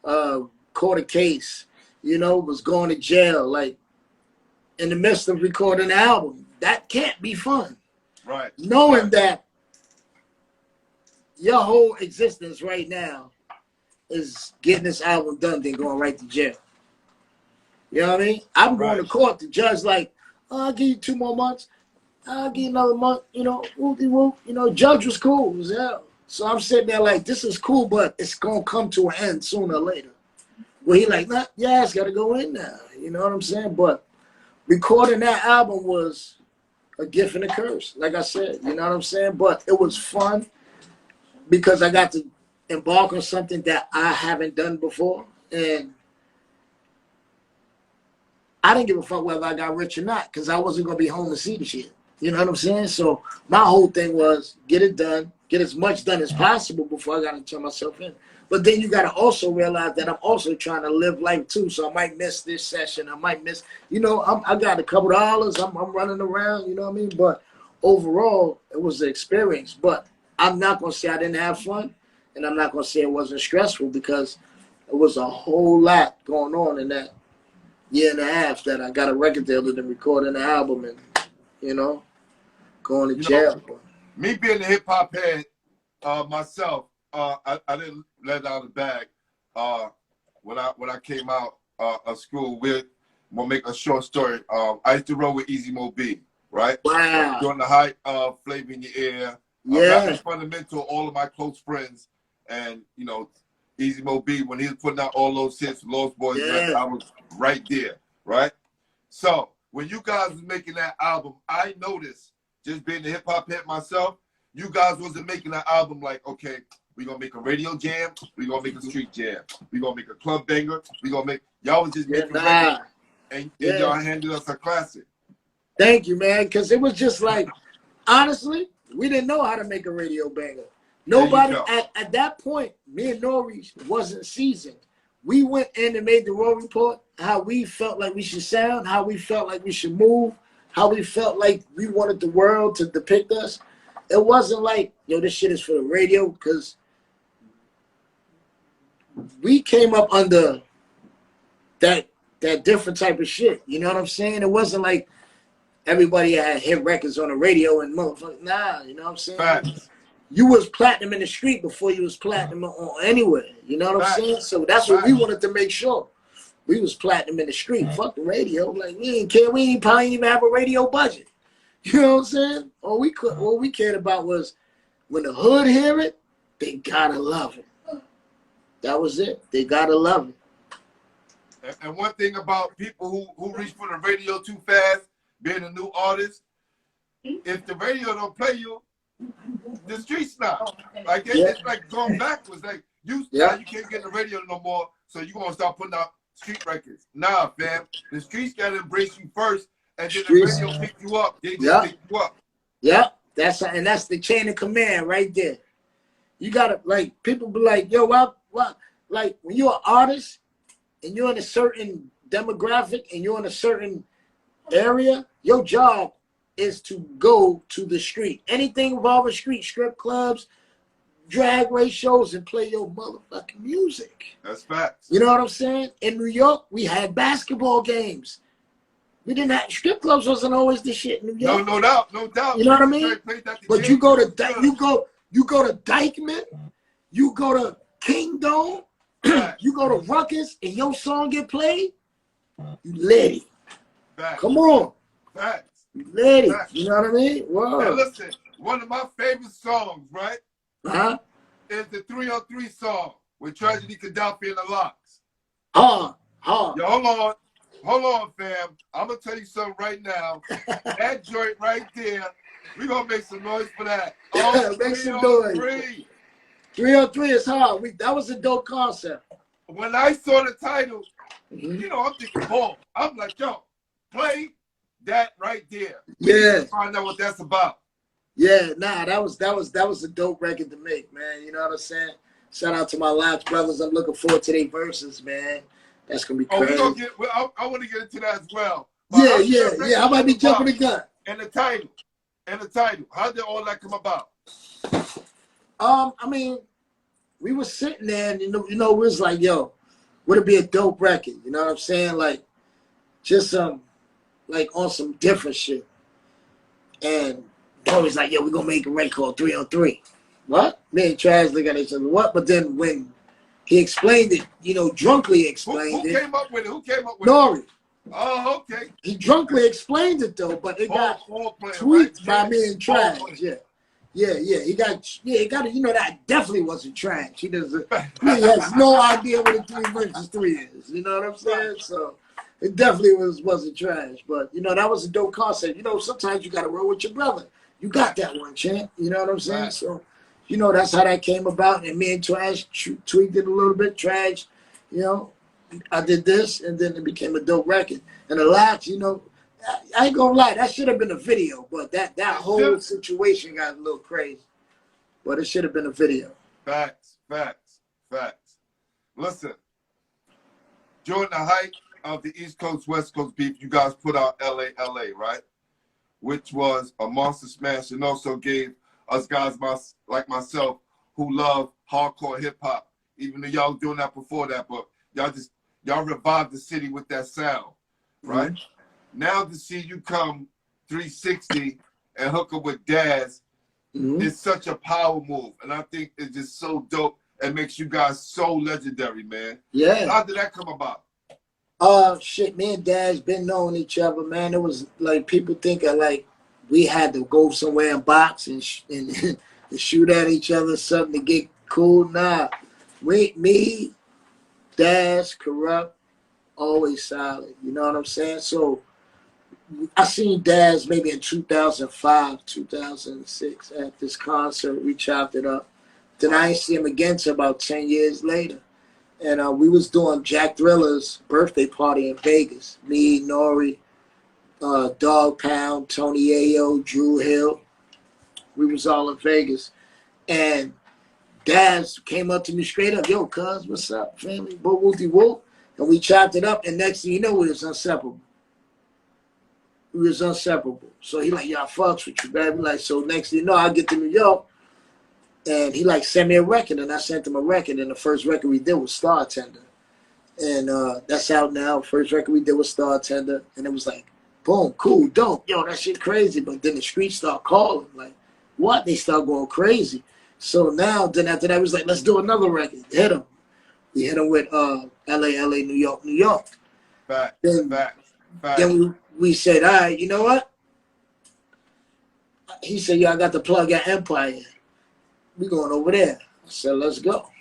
caught a case, you know, was going to jail, like in the midst of recording an album. That can't be fun. Right. Knowing that your whole existence right now is getting this album done, then going right to jail. You know what I mean? I'm going to court. The judge like, oh, I'll give you 2 more months. I'll give you another month. You know, whoop-de-whoop. You know, judge was cool. It was hell. So I'm sitting there like, this is cool, but it's going to come to an end sooner or later. Well, he like, nah, yeah, it's got to go in now. You know what I'm saying? But recording that album was a gift and a curse, like I said. You know what I'm saying? But it was fun because I got to embark on something that I haven't done before. And I didn't give a fuck whether I got rich or not because I wasn't going to be home to see the shit. You know what I'm saying? So my whole thing was get it done, get as much done as possible before I got to turn myself in. But then you got to also realize that I'm also trying to live life too. So I might miss this session. I might miss, you know, I got a couple dollars. I'm running around, you know what I mean? But overall, it was an experience. But I'm not going to say I didn't have fun. And I'm not going to say it wasn't stressful because it was a whole lot going on in that year and a half that I got a record deal and recording the album and, you know, going to jail. Me being a hip hop head myself, I didn't let out the bag when I came out of school. We'll make a short story. I used to roll with Easy Mobb Deep, right? Wow. During the height of Flavor in Your Ear. Yeah. That was fundamental. All of my close friends and, you know, Easy Mobb Deep, when he was putting out all those hits, Lost Boys, Yeah. I was right there, right? So when you guys was making that album, I noticed, just being a hip hop head myself, you guys wasn't making an album like, okay, we're gonna make a radio jam, we're gonna make a street jam, we're gonna make a club banger, we're gonna make, y'all was just making records, and y'all handed us a classic. Thank you, man, because it was just like, honestly, we didn't know how to make a radio banger. Nobody, at that point, me and N.O.R.E wasn't seasoned. We went in and made the raw report, how we felt like we should sound, how we felt like we should move, how we felt like we wanted the world to depict us. It wasn't like, yo, this shit is for the radio, because we came up under that different type of shit. You know what I'm saying? It wasn't like everybody had hit records on the radio and motherfucker. Nah, you know what I'm saying? Facts. You was platinum in the street before you was platinum on anywhere. You know what I'm saying? So that's what we wanted to make sure. We was platinum in the street. Fuck the radio. Like, we didn't care. We ain't probably even have a radio budget. You know what I'm saying? All we cared about was when the hood hear it, they gotta love it. That was it. They gotta love it. And one thing about people who reach for the radio too fast, being a new artist, if the radio don't play you, the streets not. Like it's like going backwards. Like you can't get the radio no more, so you gonna start putting out street records. Nah, fam. The streets gotta embrace you first, and then the radio pick you up. They just pick you up. Yep. That's the chain of command right there. You gotta, like, people be like, yo, what? Like when you're an artist and you're in a certain demographic and you're in a certain area, your job is to go to the street. Anything involving street, strip clubs, drag race shows, and play your motherfucking music. That's facts. You know what I'm saying? In New York, we had basketball games. We didn't have, strip clubs wasn't always the shit in New York. No doubt. You know what I mean? But you go to Dykeman, you go to Kingdom, you go to Ruckus, and your song get played, you let it. Facts. Come on. Facts. Let it. You know what I mean? Whoa. Now listen, one of my favorite songs, right? Is the 303 song with Tragedy Khadafi and the Locks. Yo, hold on, fam. I'm gonna tell you something right now. That joint right there, we're gonna make some noise for that. Make some noise. 303 is hard. That was a dope concept. When I saw the title, you know, I'm thinking, ball. I'm like, yo, play that right there. We need to find out what that's about. Yeah, nah, that was a dope record to make, man. You know what I'm saying? Shout out to my Locks brothers. I'm looking forward to their verses, man. That's gonna be crazy. I want to get into that as well. Yeah. I might be jumping the gun. And the title. How did all that come about? I mean, we were sitting there and you know, we was like, yo, would it be a dope record? You know what I'm saying? Like, just like on some different shit. And Always like, yo, we're gonna make a record called 303. What? Me and Trash look at each other. What? But then when he explained it, you know, drunkenly explained Who it. came up with it? Who came up with N.O.R.E. it? Oh, okay. He drunkenly explained it though, but it got tweaked by me and Trash. Yeah. He got you know, that definitely wasn't Trash. He has no idea what a 3 versus 3 is. You know what I'm saying? So it definitely wasn't Trash. But you know, that was a dope concept. You know, sometimes you gotta roll with your brother. You got that one, champ. You know what I'm saying? Right. So, you know, that's how that came about. And me and Trash tweaked it a little bit. Trash, you know, I did this, and then it became a dope record. And a lot, you know, I ain't gonna lie, that should have been a video, but that whole situation got a little crazy. But it should have been a video. Facts. Listen, during the height of the East Coast, West Coast beef, you guys put out LA, right? Which was a monster smash and also gave us guys like myself who love hardcore hip hop, even though y'all doing that before that, but y'all revived the city with that sound, right? Mm-hmm. Now to see you come 360 and hook up with Daz, it's such a power move, and I think it's just so dope. It makes you guys so legendary, man. Yeah. How did that come about? Shit, me and Daz been knowing each other, man. It was like people thinking like we had to go somewhere and box and shoot at each other, something to get cool. Nah, me, Daz, Corrupt, always solid. You know what I'm saying? So I seen Daz maybe in 2005, 2006 at this concert. We chopped it up. Then I ain't see him again till about 10 years later. And we was doing Jack Thriller's birthday party in Vegas. Me, N.O.R.E, Dog Pound, Tony Ayo, Drew Hill. We was all in Vegas. And Daz came up to me straight up, yo, cuz, what's up, family? Whoop-whoop-de-whoop. And we chopped it up, and next thing you know, we was inseparable. So he like, yo, I fucks with you, baby. Like, so next thing you know, I get to New York, and he like sent me a record, and I sent him a record, and the first record we did was Star Tender. And that's out now. First record we did was Star Tender, and it was like, boom, cool, dope. Yo, that shit crazy. But then the streets start calling, like, what? They start going crazy. So now, then after that, we was like, let's do another record. Hit him. We hit him with LA, New York. Then we said, all right, you know what? He said, yo, I got the plug at Empire. We going over there. I said, let's go.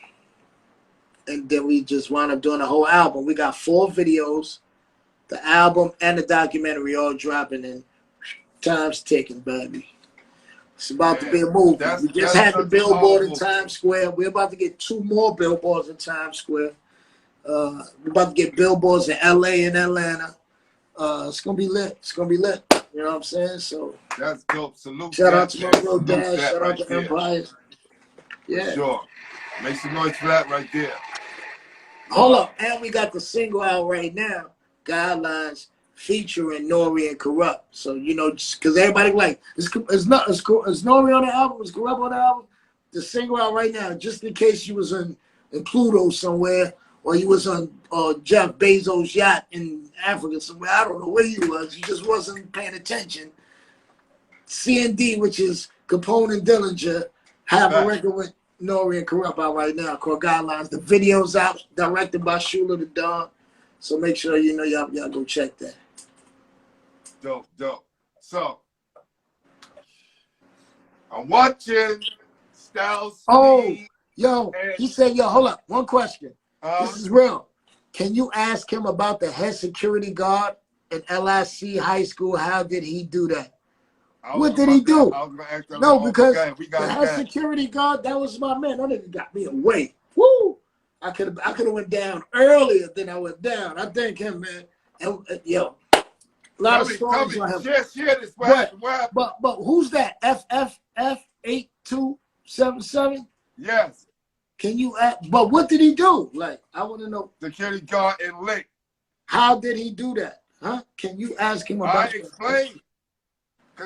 And then we just wound up doing a whole album. We got 4 videos, the album and the documentary all dropping, and time's ticking, baby. It's about to be a movie. We just had the billboard in Times Square. We're about to get 2 more billboards in Times Square. We're about to get billboards in LA and Atlanta. It's gonna be lit. You know what I'm saying? So that's dope. Salute. Shout out to my bro Dad. Shout out to Empire. Yeah. Sure. Make some noise for that right there. Hold up. And we got the single out right now, Guidelines, featuring N.O.R.E and Corrupt. So, you know, just because everybody like, is N.O.R E on the album? Is Corrupt on the album? The single out right now, just in case you was in Pluto somewhere, or you was on Jeff Bezos' yacht in Africa somewhere. I don't know where you was. You just wasn't paying attention. C&D, which is Capone and Dillinger, have a record with N.O.R.E and Corrupt out right now called Guidelines. The video's out, directed by Shula the Don. So make sure you know y'all go check that. Dope. So I'm watching Styles. Yo, he said, yo, hold up. One question. This is real. Can you ask him about the head security guard at LIC High School? How did he do that? What did he do? No, because the head security guard, that was my man. That nigga got me away. Woo! I could have went down earlier than I went down. I thank him, man. And, yo, a lot of stories on him. Share this. But who's that? FFF8277? Yes. Can you ask? But what did he do? Like, I want to know. Security guard in Lake. How did he do that? Huh? Can you ask him about I explain.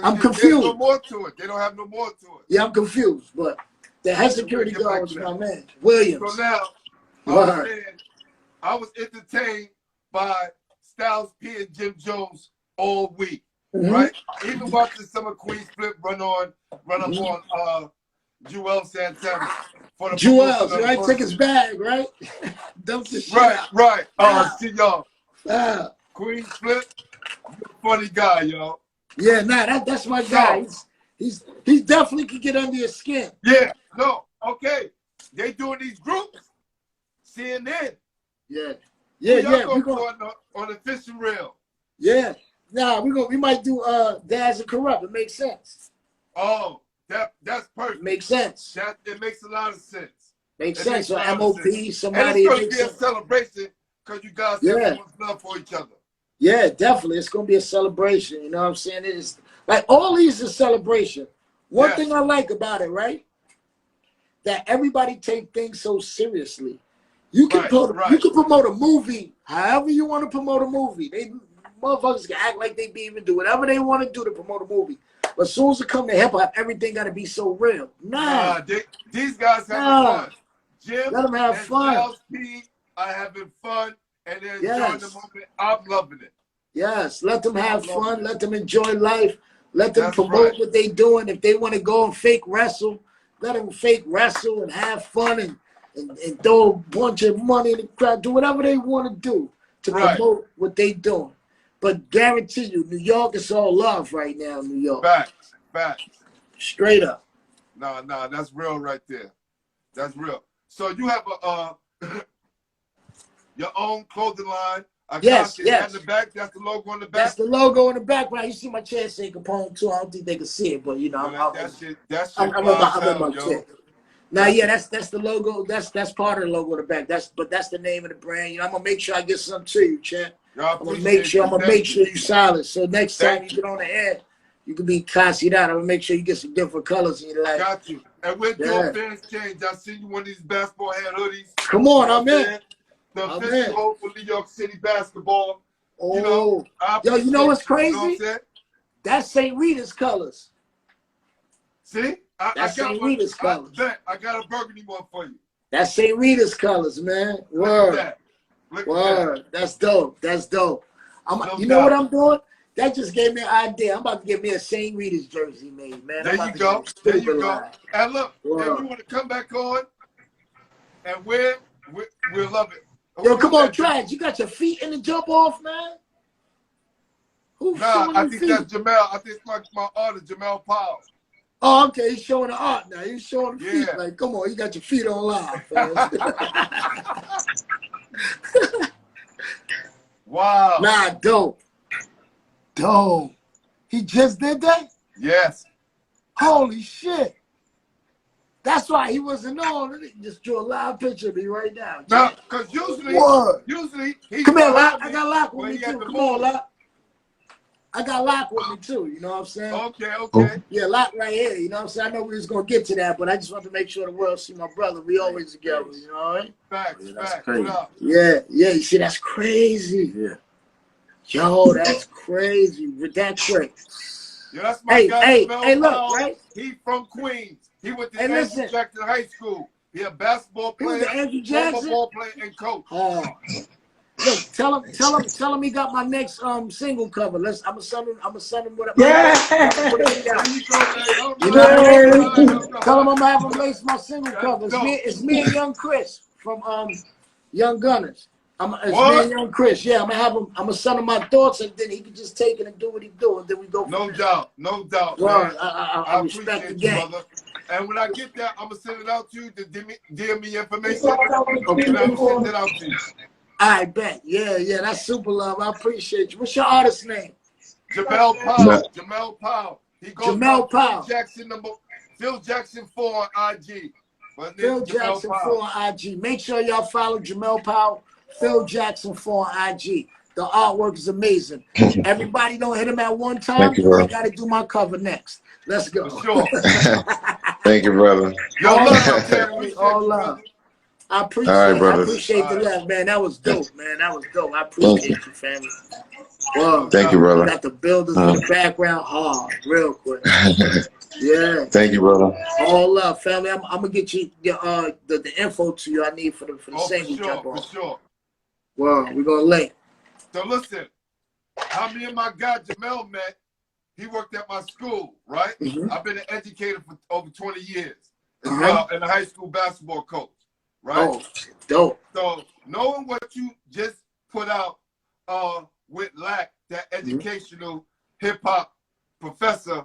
I'm confused. There's no more to it. They don't have no more to it. Yeah, I'm confused. But the head security guard was my man, Williams. So now, I was entertained by Styles P and Jim Jones all week. right? Even watching some of Queen Flip run up on Joel Santana for the Joel's, promotion of the right? Took person. his bag, right? Dumped the shit out. Right. See y'all. Queen Flip, you a funny guy, y'all. Yeah, nah, that's my guy. He's definitely could get under your skin. Yeah, no, okay. They doing these groups, CNN. Yeah. We're gonna go on the fishing reel. Yeah. Nah, we might do Dads and Corrupt. It makes sense. Oh, that's perfect. Makes sense. It makes a lot of sense. Makes sense. So MOP, somebody. And it's gonna be a celebration because you guys have so much love for each other. Yeah, definitely. It's gonna be a celebration. You know what I'm saying? It is like all these is celebration. One thing I like about it, right? That everybody take things so seriously. You can promote a movie however you want to promote a movie. Motherfuckers can act like they be even do whatever they want to do to promote a movie. But as soon as it come to hip hop, everything gotta be so real. These guys having fun. Jim let them have fun. LP are having fun and they're enjoying the moment. I'm loving it. Yes, let them have fun. Let them enjoy life. Let them promote what they doing. If they want to go and fake wrestle, let them fake wrestle and have fun and throw a bunch of money in the crowd. Do whatever they want to do to promote what they doing. But guarantee you, New York is all love right now. New York. Facts. Straight up. No, that's real right there. That's real. So you have your own clothing line. Yes. In the back, that's the logo on the back. That's the logo in the background. You see my chair say Capone too. I don't think they can see it, but you know, I'm in my chair. Now, that's the logo. That's part of the logo in the back. That's the name of the brand. You know, I'm gonna make sure I get something to you, champ. I'm gonna make sure you silent. So next time you get on the air, you can be consied out. I'm gonna make sure you get some different colors in your life. Got you. And when your fans change, I see you one of these basketball head hoodies. Come on, I'm in. The official home for New York City basketball. Oh, you know, you know what's crazy? You know what that's St. Rita's colors. See? That's St. Rita's colors. I got a burgundy one for you. That's St. Rita's colors, man. Word. Look Word. At that. That's dope. You know what I'm doing? That just gave me an idea. I'm about to get me a St. Rita's jersey made, man. There you go. And look, if you want to come back on and we'll love it. Yo, come on, Trag. You got your feet in the jump off, man? I think that's Jamel. I think it's my artist, Jamel Powell. Oh, okay. He's showing the art now. He's showing the feet. Like, come on, you got your feet on live, fam. Wow. Nah, dope. He just did that? Yes. Holy shit. That's why he wasn't on. He just drew a live picture of me right now. No, because usually he's come here, Lock. I got Lock with me too. Come on, Lock. I got Lock with me too, you know what I'm saying? Okay. Yeah, Lock right here, you know what I'm saying? I know we was going to get to that, but I just want to make sure the world see my brother. We always together, you know what I mean? Facts. Yeah, you see, that's crazy. Yeah. Yo, that's crazy. With that quick. Yeah, that's my guy. Hey, look, right? He from Queens. He went to Andrew Jackson High School. He a basketball player, football player, and coach. Oh. Look, tell him he got my next single cover. I'm gonna send him what you know, tell him I'm gonna have him lace my single cover. It's me and Young Chris from Young Gunners. It's me and Young Chris. Yeah, I'm gonna send him my thoughts and then he can just take it and do what he do and then we go. No doubt. Well, I respect the game. Brother. And when I get that, I'm gonna send it out to you to DM me information. Okay, and I'm gonna send it out to you. I bet. Yeah, that's super love. I appreciate you. What's your artist name? Jamel Powell. He goes Jamel Powell. Phil Jackson 4 on IG. Phil Jackson 4 on IG. Make sure y'all follow Jamel Powell. Phil Jackson 4 on IG. The artwork is amazing. Everybody don't hit him at one time. I got to do my cover next. Let's go. For sure. Thank you, brother. All love. I appreciate the love, man. That was dope, man. That was dope. I appreciate you, family. Well, thank you, brother. Got the builders in the background hard, real quick. Yeah. Thank you, brother. All love, family. I'm gonna get you the info to you I need for the single jump on. For sure. Well, we're gonna link. So listen, how me and my guy Jamel met he worked at my school, right? Mm-hmm. I've been an educator for over 20 years as Uh-huh. well, and a high school basketball coach, right? Oh, dope. So knowing what you just put out with Lack, that educational hip-hop professor,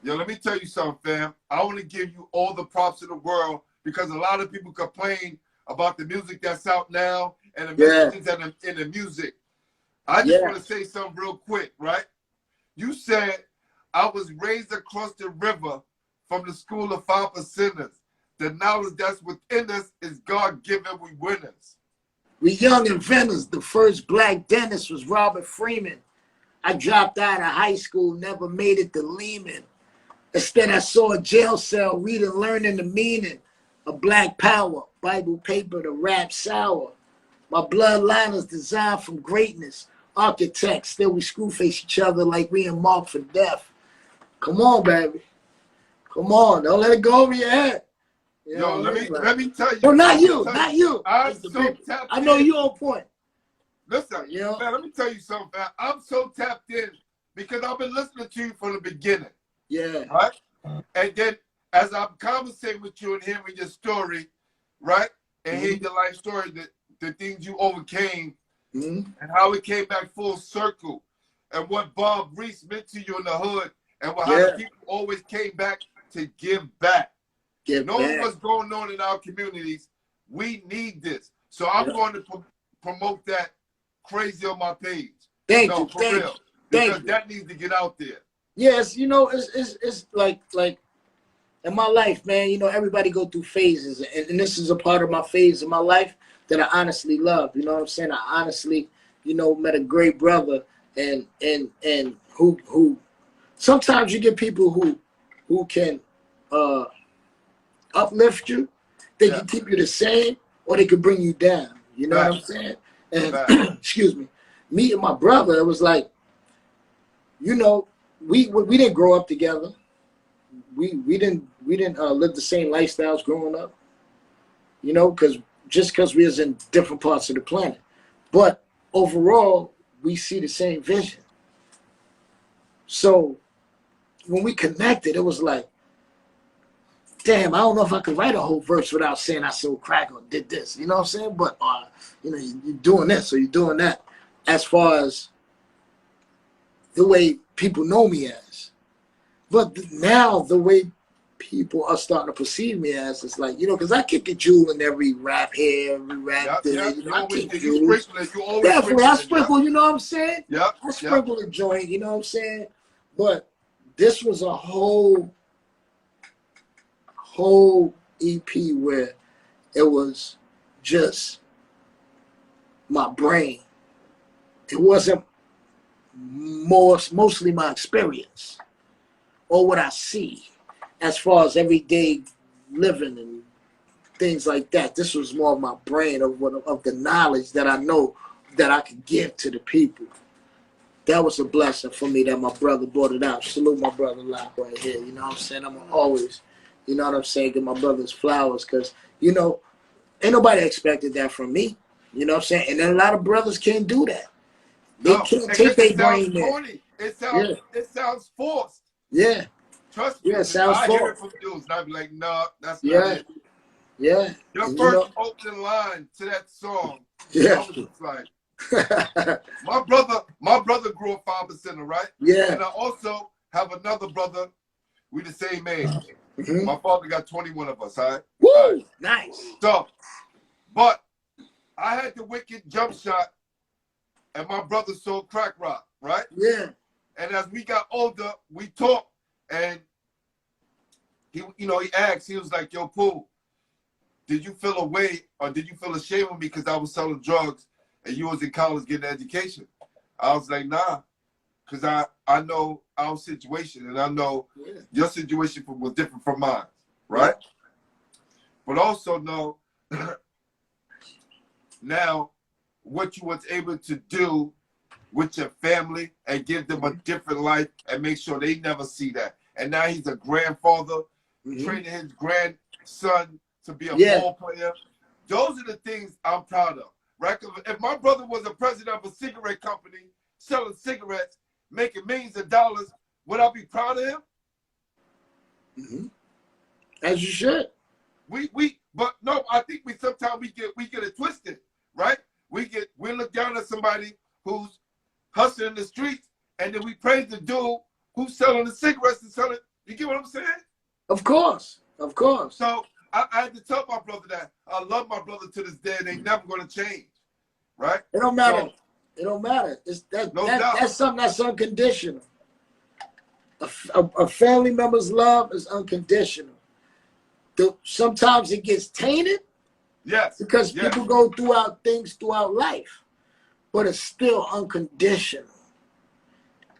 yo, let me tell you something, fam. I want to give you all the props in the world because a lot of people complain about the music that's out now and the messages that are in the music. I just want to say something real quick, right? You said, I was raised across the river from the school of 5%ers. The knowledge that's within us is God-given, we winners. We young inventors. The first black dentist was Robert Freeman. I dropped out of high school, never made it to Lehman. Instead, I saw a jail cell, reading, learning the meaning of black power, Bible paper to rap sour. My bloodline is designed from greatness. Architects, still we screw face each other like we in marked for death. Come on, baby. Come on, don't let it go over your head. You Yo, let me tell you. No, not you. I'm so tapped I know in. you on point. Listen, man, let me tell you something, man. I'm so tapped in because I've been listening to you from the beginning. Yeah. Right? And then as I'm conversating with you and hearing your story, right? And hearing your life story, the things you overcame, and how it came back full circle, and what Bob Reese meant to you in the hood, and how the people always came back to give back. Knowing what's going on in our communities, we need this. So I'm going to promote that crazy on my page. Thank you. Because that needs to get out there. Yes, you know, it's like in my life, man, you know, everybody go through phases, and this is a part of my phase of my life that I honestly love. You know what I'm saying? I honestly, you know, met a great brother and who sometimes you get people who can uplift you, they can keep you the same, or they can bring you down. You know what I'm saying? And excuse me, me and my brother, it was like, you know, we didn't grow up together. We didn't live the same lifestyles growing up. You know, because we was in different parts of the planet, but overall we see the same vision. So when we connected, it was like, damn, I don't know if I could write a whole verse without saying I sold crack or did this. You know what I'm saying? But you know, you're doing this or you're doing that. As far as the way people know me as, but now the way people are starting to perceive me as, it's like, you know, because I kick a jewel in every rap here, every rap there. You know, I kick jewels. Definitely, I sprinkle. You know what I'm saying? Yeah. I sprinkle a joint. You know what I'm saying? But this was a whole EP where it was just my brain. It wasn't mostly my experience or what I see as far as everyday living and things like that. This was more of my brain of the knowledge that I know that I could give to the people. That was a blessing for me that my brother brought it out. Salute my brother Lock right here. You know what I'm saying? I'm always, you know what I'm saying, give my brothers flowers because, you know, ain't nobody expected that from me. You know what I'm saying? And then a lot of brothers can't do that. They can't take their brain there. It sounds forced. Yeah. Trust me. Yeah, it sounds I forced. hear it from dudes, and I'd be like, nah, that's not it. Yeah. Your first opening line to that song, I was just like, my brother grew up 5%, right? Yeah. And I also have another brother. We the same age. My father got 21 of us, all right? Woo! All right. Nice. So, but I had the wicked jump shot, and my brother sold crack rock, right? Yeah. And as we got older, we talked, and he asked, he was like, yo, Pooh, did you feel a way, or did you feel ashamed of me because I was selling drugs and you was in college getting an education? I was like, nah, because I know our situation, and I know your situation was different from mine, right? But also know now what you was able to do with your family and give them a different life and make sure they never see that. And now he's a grandfather, training his grandson to be a ball player. Those are the things I'm proud of, right? If my brother was a president of a cigarette company selling cigarettes, making millions of dollars, would I be proud of him? Mm-hmm. As you should. But no, I think sometimes we get it twisted, right? We look down at somebody who's hustling in the streets, and then we praise the dude who's selling the cigarettes and selling. You get what I'm saying? Of course, of course. So I had to tell my brother that I love my brother to this day, and they never going to change, right? It don't matter. So, it don't matter. No doubt. That's something that's unconditional. A family member's love is unconditional. Sometimes it gets tainted. Yes. Because people go throughout life, but it's still unconditional.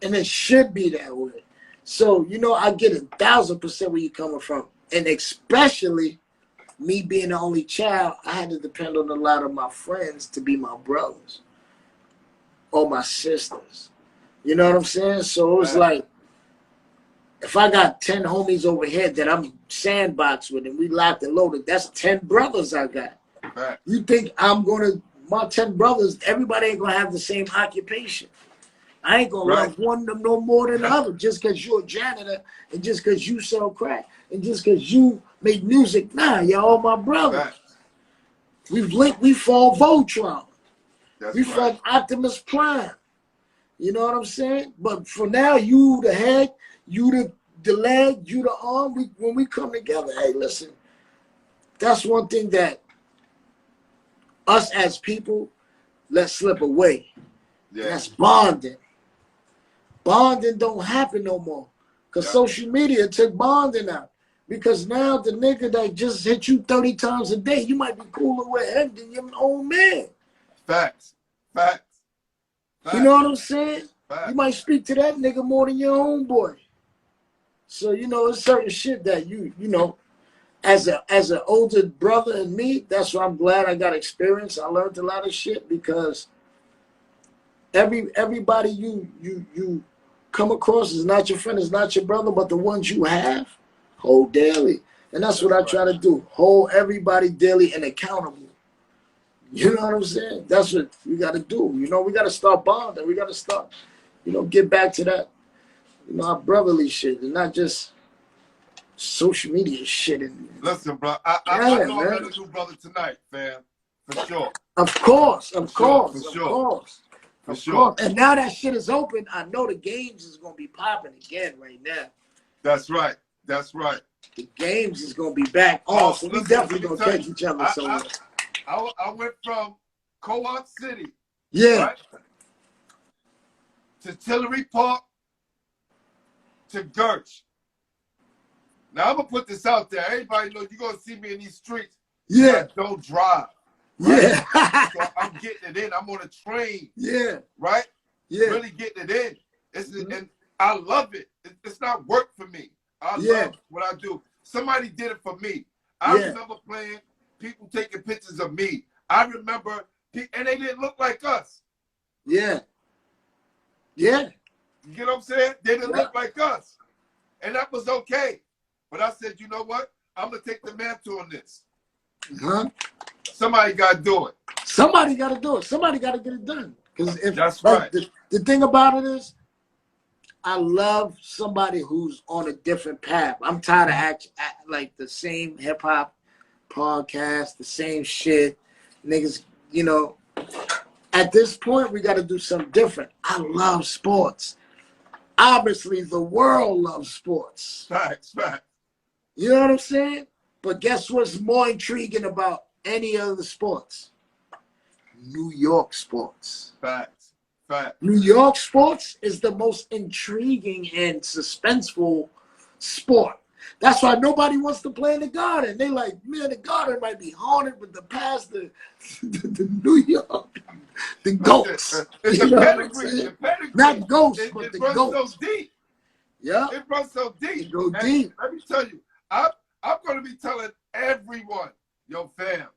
And it should be that way. So, you know, I get 1,000% where you're coming from. And especially me being the only child, I had to depend on a lot of my friends to be my brothers or my sisters. You know what I'm saying? So it was like, if I got 10 homies over here that I'm sandbox with and we locked and loaded, that's 10 brothers I got. Right. You think my 10 brothers, everybody ain't gonna have the same occupation. I ain't gonna love one of them no more than the other just because you're a janitor and just because you sell crack and just because you make music. Nah, y'all all my brothers. Right. We've linked, we fall Voltron. That's We right. from Optimus Prime. You know what I'm saying? But for now, you the head, you the leg, you the arm. When we come together, hey, listen, that's one thing that us as people let slip away. Yeah. That's bonding. Bonding don't happen no more. Because social media took bonding out. Because now the nigga that just hit you 30 times a day, you might be cooler with him than your own man. Facts. Facts. You know what I'm saying? Facts. You might speak to that nigga more than your own boy. So, you know, it's certain shit that you know, as an older brother and me, that's why I'm glad I got experience. I learned a lot of shit because everybody you come across is not your friend, is not your brother, but the ones you have, hold daily. And that's what I try to do. Hold everybody daily and accountable. You know what I'm saying? That's what we got to do. You know, we got to start bonding. We got to start, you know, get back to that, you know, our brotherly shit and not just social media shit. Listen, bro, I know I met a new brother tonight, fam, for sure. Of course. For sure. And now that shit is open, I know the games is gonna be popping again right now. That's right. That's right. The games is gonna be back on, so we definitely gonna catch each other somewhere. I went from Co-op City, right, to Tillery Park to Gertz. Now I'm gonna put this out there. Everybody knows you're gonna see me in these streets. Yeah. I don't drive. Right? Yeah. So I'm getting it in. I'm on a train. Yeah. Right? Yeah. Really getting it in. And I love it. It's not work for me. I love what I do. Somebody did it for me. I remember playing, people taking pictures of me. I remember, and they didn't look like us. Yeah. Yeah. You get what I'm saying? They didn't look like us. And that was okay. But I said, you know what? I'm going to take the mantle on this. Somebody got to do it. Somebody got to do it. Somebody got to get it done. Because that's right. The thing about it is, I love somebody who's on a different path. I'm tired of act like the same hip hop podcast, the same shit. Niggas, you know, at this point, we got to do something different. I love sports. Obviously, the world loves sports. Facts. You know what I'm saying? But guess what's more intriguing about any other sports? New York sports. Facts. New York sports is the most intriguing and suspenseful sport. That's why nobody wants to play in the Garden. They like, man, the Garden might be haunted, but the past the New York, the goats. It's the pedigree. Not ghosts, but the goats. It runs so deep. Yeah. It runs so deep. It go deep. Let me tell you, I'm going to be telling everyone, yo, fam,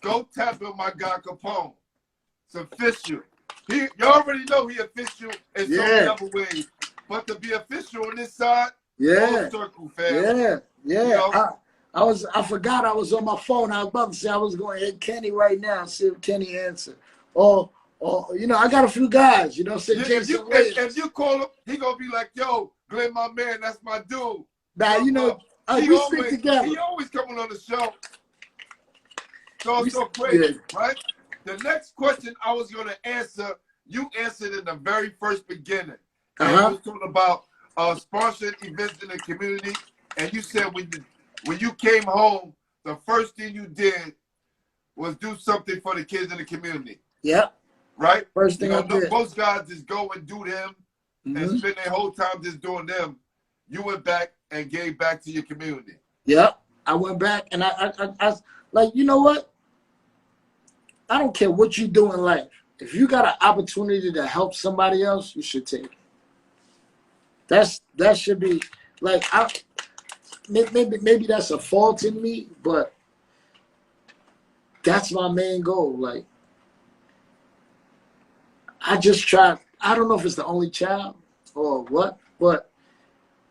go tap in my guy Capone. It's official. You already know he official in some other ways. But to be official on this side, full circle, fam. Yeah. You know? I forgot I was on my phone. I was about to say I was going to hit Kenny right now and see if Kenny answered. Or Or, you know, I got a few guys, you know, say Yeah, Jason if you call him, he gonna be like, yo, Glenn, my man, that's my dude. Nah, you know, we stick together. He always coming on the show. So it's so crazy, right? The next question I was gonna answer, you answered in the very first beginning. And you was talking about sponsored events in the community. And you said when you came home, the first thing you did was do something for the kids in the community. Yeah. Right? First thing I did. Most guys just go and do them and spend their whole time just doing them. You went back and gave back to your community. Yeah. I went back and I like, you know what? I don't care what you do in life. If you got an opportunity to help somebody else, you should take it. That should be like, maybe that's a fault in me, but that's my main goal. Like, I just try. I don't know if it's the only child or what, but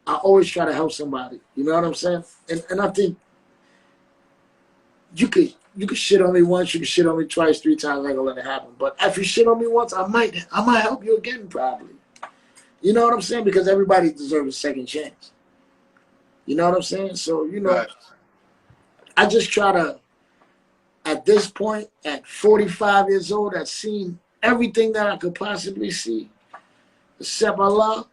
I always try to help somebody. You know what I'm saying? And I think you could shit on me once, you can shit on me twice, 3 times. I ain't gonna let it happen. But if you shit on me once, I might help you again, probably. You know what I'm saying? Because everybody deserves a second chance. You know what I'm saying? So, you know, I just try to, at this point, at 45 years old, I've seen everything that I could possibly see, except Allah.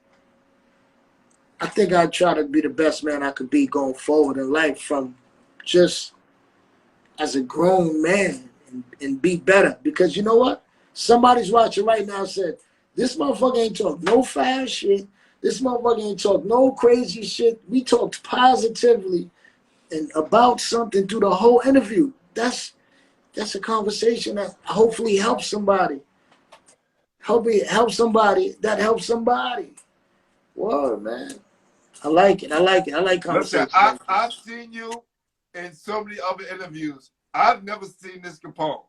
I think I try to be the best man I could be going forward in life, from just as a grown man, and be better. Because you know what? Somebody's watching right now and said, this motherfucker ain't talk no foul shit. This motherfucker ain't talk no crazy shit. We talked positively and about something through the whole interview. That's a conversation that hopefully helps somebody. Help somebody that helps somebody. Whoa, man. I like it. I like conversation. Listen, I've seen you in so many other interviews. I've never seen this Capone.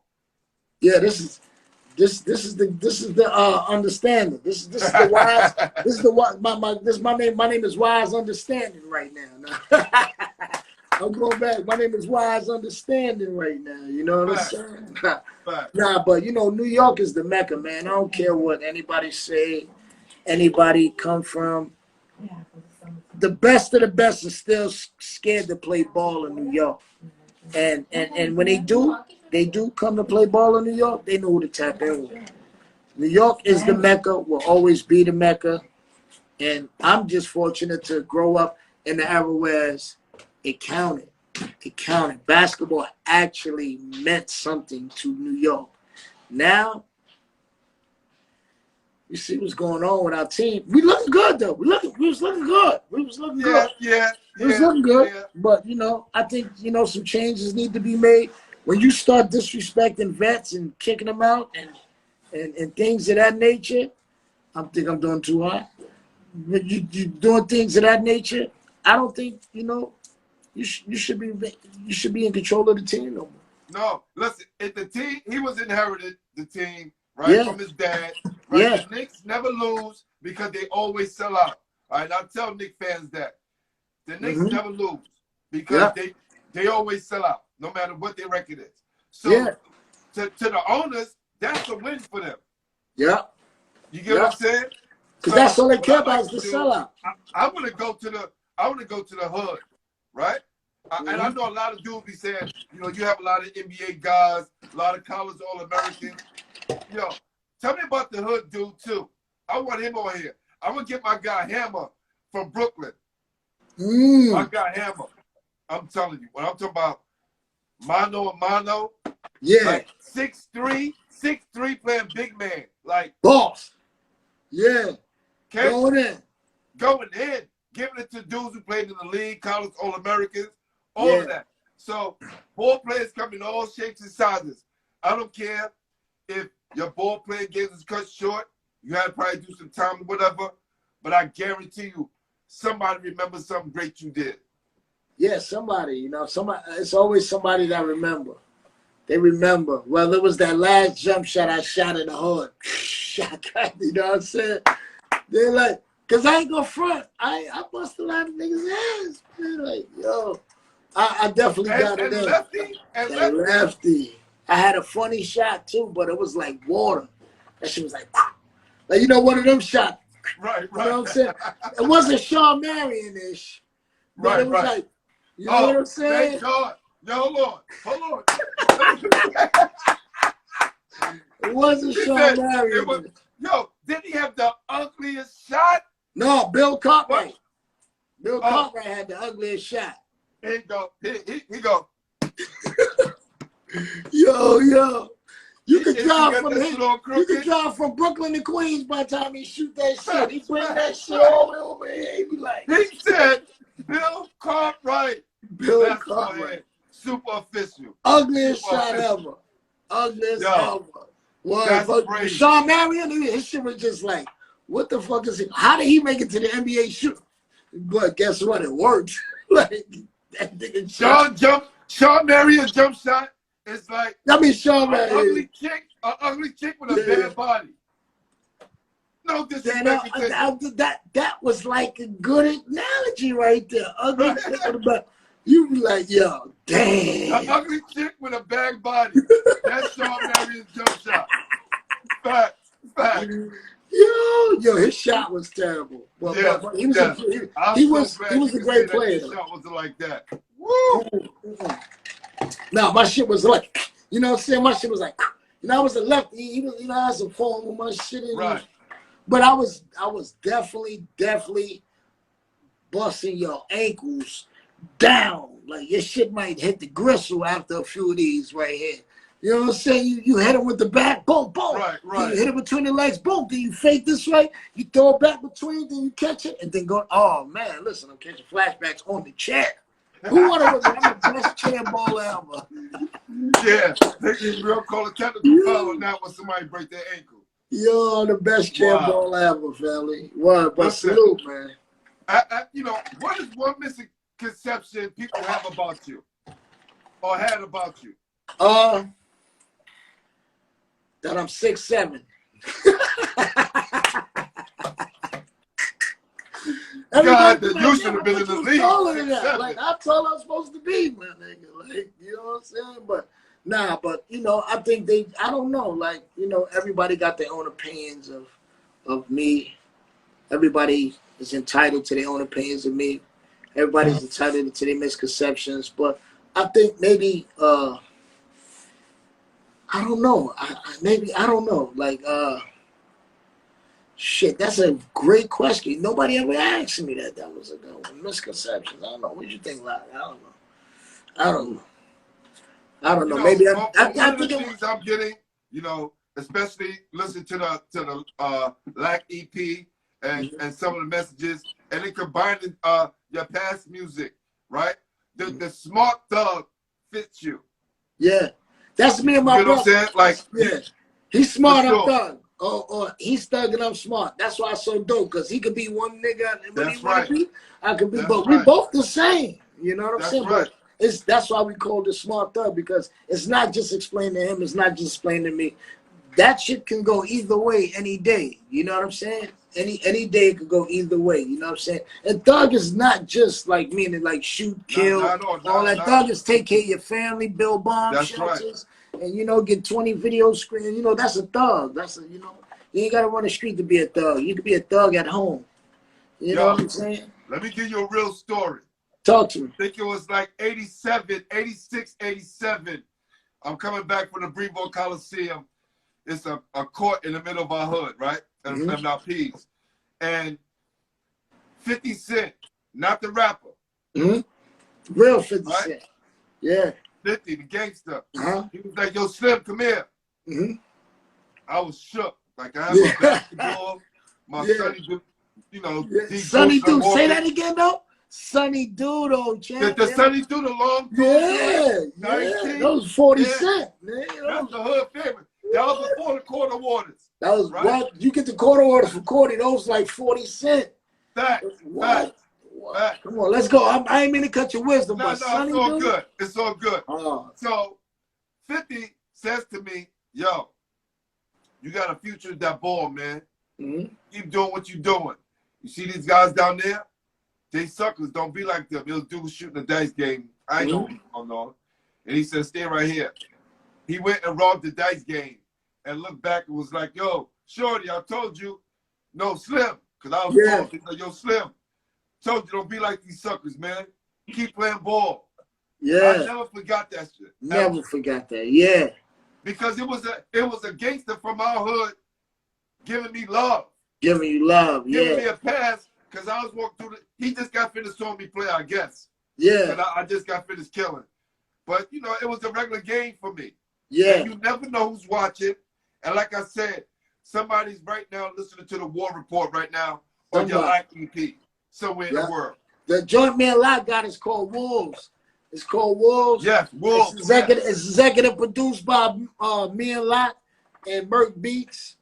Yeah, this is the understanding. This is the wise. This is the my name is Wise Understanding right now. I'm going back. My name is Wise Understanding right now. You know what I'm saying? Nah, but you know, New York is the Mecca, man. I don't care what anybody say, anybody come from. The best of the best are still scared to play ball in New York. And when they do come to play ball in New York, they know who to tap in with. New York is the Mecca, will always be the Mecca. And I'm just fortunate to grow up in the era where it counted. It counted. Basketball actually meant something to New York. Now, you see what's going on with our team. We looking good, though. We was looking good. We was looking good. It was looking good. Yeah. But, you know, I think, you know, some changes need to be made. When you start disrespecting vets and kicking them out and things of that nature, I think I'm doing too high. You doing things of that nature, I don't think, you know, you should be in control of the team no more. No, listen, if the team, he was inherited the team, right, from his dad. Right? Yeah. The Knicks never lose because they always sell out. All right, I tell Knicks fans that. The Knicks never lose because they always sell out, no matter what their record is. So to the owners, that's a win for them. Yeah. You get what I'm saying? Because that's all they care about is the sellout. I want to go to the hood, right? And I know a lot of dudes be saying, you know, you have a lot of NBA guys, a lot of college All-Americans. Yo, tell me about the hood dude too. I want him on here. I'm gonna get my guy Hammer from Brooklyn. My guy Hammer. I'm telling you, when I'm talking about mano a mano, like 6'3", playing big man, like boss. Yeah. Okay? Going in. Giving it to dudes who played in the league, college All-Americans, all of that. So ball players come in all shapes and sizes. I don't care if your ball player games is cut short, you had to probably do some time or whatever, but I guarantee you, somebody remembers something great you did. Yeah, somebody, you know, it's always somebody that remember. They remember. Well, it was that last jump shot I shot in the hood. You know what I'm saying? They're like, because I ain't gonna front. I bust a lot of niggas' ass. Man. Like, yo, I definitely got it in. Lefty? Lefty. I had a funny shot, too, but it was like water. That shit was like you know, one of them shots. Right. You know what I'm saying? It wasn't Sean Marion-ish, but it was like, you know what I'm saying? Thank God. No, hold on. It wasn't Sean Marion. Yo, didn't he have the ugliest shot? No, Bill Cartwright. Bill Cartwright had the ugliest shot. He go. Yo. You could drive from Brooklyn to Queens by the time he shoot that shit. He bring that shit all over here. He be like, he said, Bill Cartwright. Bill Cartwright. Super official. Ugliest shot ever. Ugliest ever. Well, but Sean Marion, his shit was just like, what the fuck is it? How did he make it to the NBA shoot? But guess what? It worked. Like that nigga Sean Marion's jump shot is like Sean Marion. An ugly chick with a bad body. No disrespect. That was like a good analogy right there. Ugly chick with a bad. You be like, yo, damn. An ugly chick with a bad body. That's Sean Marion's jump shot. Fact. Yo, his shot was terrible. But he was a great player. His shot wasn't like that. Woo! No, my shit was like, you know what I'm saying? My shit was like, you know, I was a lefty. He was, you know, I had some form with my shit in right. But I was definitely busting your ankles down. Like your shit might hit the gristle after a few of these right here. You know what I'm saying? You hit him with the back, boom, boom. Right. Then you hit it between the legs, boom. Then you fake this way, you throw it back between, then you catch it, and then go, oh man, listen, I'm catching flashbacks on the chair. Who wanna win? I'm the best chair baller ever. Yeah, they can real call a technical foul on that when somebody break their ankle. Yo, the best chair baller ever, family. What? But salute, man. You know, what is one misconception people have about you or had about you? That I'm 6'7". God, that you should have been in the league. Like I told I'm supposed to be, my nigga. Like, you know what I'm saying? But you know, I think I don't know, like, you know, everybody got their own opinions of me. Everybody is entitled to their own opinions of me. Everybody's entitled to their misconceptions. But I think maybe I don't know. I don't know. Like, shit, that's a great question. Nobody ever asked me that. That was a good one. Misconceptions. I don't know. What you think, Lyle? I don't know. You know, maybe one of the things I'm getting, you know, especially listen to the Lack EP and some of the messages, and then combining your past music, right? The Smart Thug fits you. Yeah. That's me and my brother. You know what I'm saying? Like, yeah. He's smart, I'm thug. Or he's thug and I'm smart. That's why I'm so dope, because he could be one nigga and when he want to be, I could be, but we both the same. You know what I'm saying? Right. But that's why we call it Smart Thug, because it's not just explained to him, it's not just explained to me. That shit can go either way any day. You know what I'm saying? Any day it could go either way. You know what I'm saying? And thug is not just like meaning like shoot, kill, all that. Thug is take care of your family, build bomb shelters, and you know, get 20 video screens. You know, that's a thug. That's a, you know, you ain't gotta run the street to be a thug. You could be a thug at home. You know what I'm saying? Let me give you a real story. Talk to me. I think it was like 86, 87. I'm coming back from the Brevo Coliseum. It's a court in the middle of our hood, right? And our peas. And 50 Cent, not the rapper. Real 50 Cent. Yeah. 50, the gangster. He was like, yo, Slim, come here. I was shook. Like, I have my basketball, my Sonny, you know. Sonny Dude, say that again, though? Sonny Doodle, champ. The Sonny Doodle long those 40 Cent, man. That's the hood favorite. That was before the quarter waters. That was what you get the quarter waters for 40. Those like 40 Cent. Fact. Come on, let's go. I ain't mean to cut your wisdom, but Sonny, it's all good. It's all good. So 50 says to me, yo, you got a future with that ball, man. Keep doing what you're doing. You see these guys down there? They suckers. Don't be like them. They'll do shooting a dice game. I ain't no. And he said, stay right here. He went and robbed the dice game and looked back and was like, yo, Shorty, I told you, no, Slim, because I was talking, yo, Slim, told you don't be like these suckers, man. Keep playing ball. Yeah. I never forgot that shit. Never forgot that. Yeah. Because it was a gangster from our hood giving me love. Giving you love, Giving me a pass, because I was walking through he just got finished showing me play, I guess. Yeah. And I just got finished killing. But, you know, it was a regular game for me. Yeah. And you never know who's watching. And like I said, somebody's right now listening to the War Report right now on your Lock EP somewhere in the world. The joint man Lock got is called Wolves. It's called Wolves. Yes, Wolves. It's executive produced by me and Lock and Merc Beats.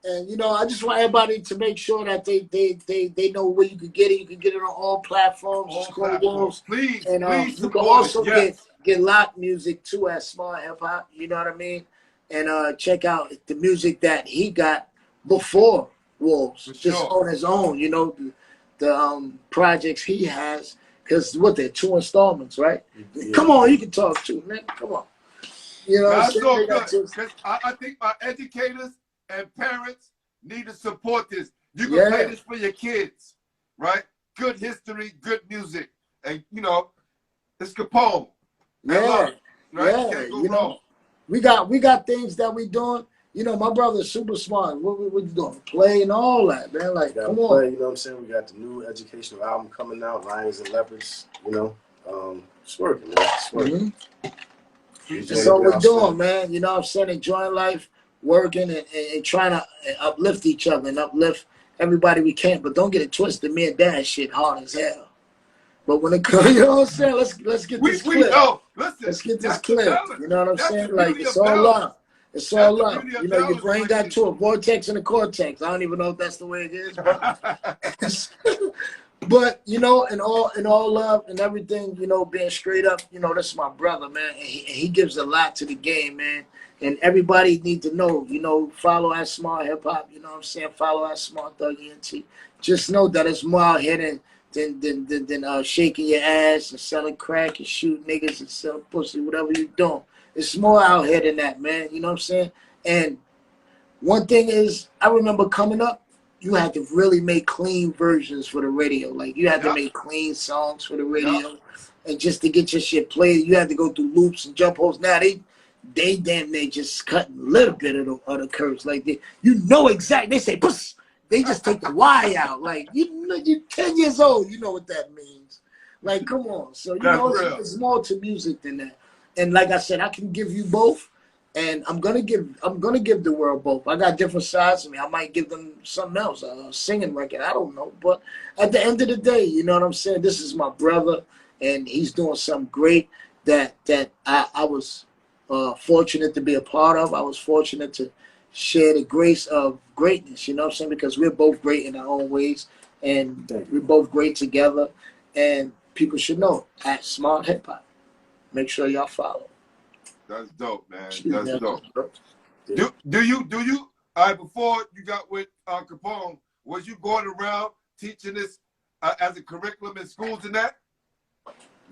And you know, I just want everybody to make sure that they know where you can get it. You can get it on all platforms. It's called Wolves. Please, and please you can also get Lock music too at Smart Hip Hop. You know what I mean? And check out the music that he got before Wolves, just on his own. You know, the projects he has. Because what they're 2 installments, right? Yeah. Come on, you can talk too, man. Come on. You know, that's so good. Because I think my educators and parents need to support this. You can play this for your kids, right? Good history, good music, and you know, it's Capone. Yeah, right? Yeah. You know, we got things that we doing. You know, my brother's super smart. What you doing? Play and all that, man. Like, come on. You know what I'm saying? We got the new educational album coming out, Lions and Leopards. You know, it's working, man. It's working. That's all we're doing, man. You know what I'm saying? Enjoying life, working, and trying to uplift each other and uplift everybody we can. But don't get it twisted. Me and Dad shit hard as hell. But when it comes, you know what I'm saying? Let's get this clip. Let's get this clip. You know what I'm saying? Like, it's all love. It's all love. You know, your brain got to a vortex and a cortex. I don't even know if that's the way it is. But you know, in all love and everything, you know, being straight up, you know, that's my brother, man. And he gives a lot to the game, man. And everybody need to know, you know, follow our Smart Hip Hop. You know what I'm saying? Follow our Smart Thug ENT. Just know that it's more out here than shaking your ass and selling crack and shooting niggas and selling pussy, whatever you doing. It's more out here than that, man. You know what I'm saying? And one thing is, I remember coming up, you had to really make clean versions for the radio. Like, you had to make clean songs for the radio. And just to get your shit played, you had to go through loops and jump holes. Now, they damn near just cut a little bit of the curves. Like, you know exactly. They say, puss. They just take the Y out. Like, you're 10 years old. You know what that means. Like, come on. So, you know, it's more to music than that. And like I said, I can give you both, and I'm gonna give the world both. I got different sides of me. I might give them something else, a singing record. I don't know. But at the end of the day, you know what I'm saying? This is my brother, and he's doing something great that I was fortunate to be a part of. I was fortunate to share the grace of greatness. You know what I'm saying? Because we're both great in our own ways, and we're both great together. And people should know at Smart Hip Hop. Make sure y'all follow. That's dope, man. That's dope. Do you all right, before you got with Capone, was you going around teaching this as a curriculum in schools and that?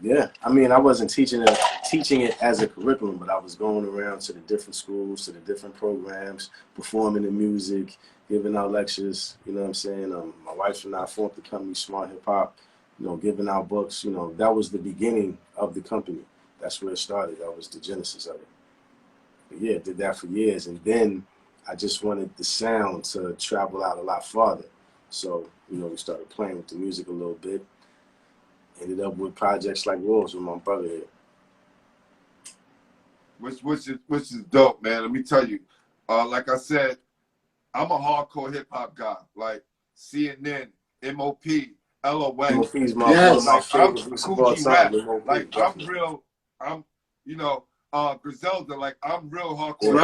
Yeah, I mean, I wasn't teaching it as a curriculum, but I was going around to the different schools, to the different programs, performing the music, giving out lectures. You know what I'm saying? My wife and I formed the company Smart Hip Hop. You know, giving out books. You know, that was the beginning of the company. That's where it started. That was the genesis of it. But yeah, did that for years. And then I just wanted the sound to travel out a lot farther. So, you know, we started playing with the music a little bit. Ended up with projects like Wolves with my brother here. Which is dope, man. Let me tell you. Like I said, I'm a hardcore hip-hop guy. Like CNN, M.O.P., L.O.A. M.O.P.'s my favorite of all time. Like, I'm real... you know, Griselda, like, I'm real hardcore.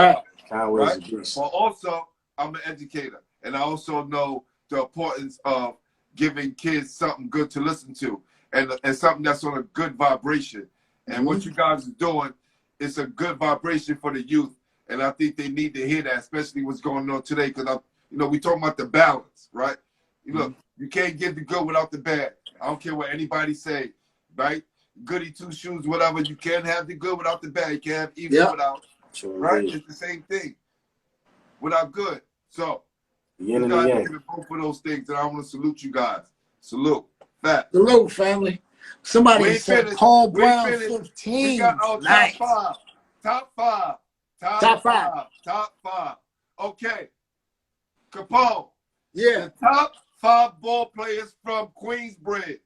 Right? But also, I'm an educator. And I also know the importance of giving kids something good to listen to and something that's on a good vibration. And what you guys are doing is a good vibration for the youth. And I think they need to hear that, especially what's going on today. Because, you know, we talking about the balance, right? You look, you can't get the good without the bad. I don't care what anybody say, right? Goody two shoes, whatever. You can't have the good without the bad. You can't have evil without, right? It's the same thing. without good. So Yin you and the guys yang. did both of those things, and I want to salute you guys. Salute. Fact. Salute, family. Somebody We ain't said finished. Paul We ain't Brown finished. 15. We got our Nice. top five. Okay. Capone. Yeah. The top 5 ball players from Queensbridge.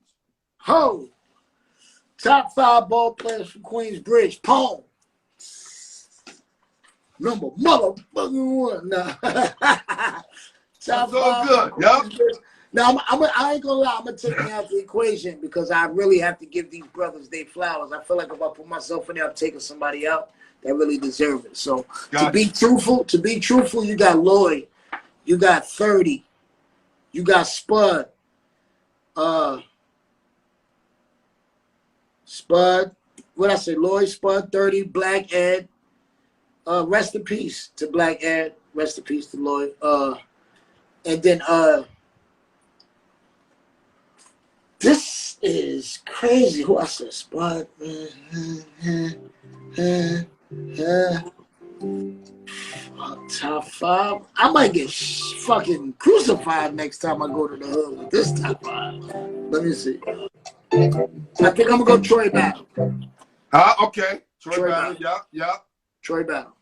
Ho. Top 5 ball players from Queensbridge. Paul. Number motherfucking one. Nah. Top That's all 5 good. Yup. Now, I ain't gonna lie, I'm gonna take me out the equation because I really have to give these brothers their flowers. I feel like if I put myself in there, I'm taking somebody out that really deserve it. So to be truthful, you got Lloyd, you got 30, you got Spud, what I say, Lloyd, Spud, 30, Black Ed, rest in peace to Black Ed, rest in peace to Lloyd, and then this is crazy. Who I said? Spud. Top 5. I might get fucking crucified next time I go to the hood with this top 5. Let me see. I think I'm gonna go Troy Battle. Okay. Troy Battle. Yup. Troy Battle.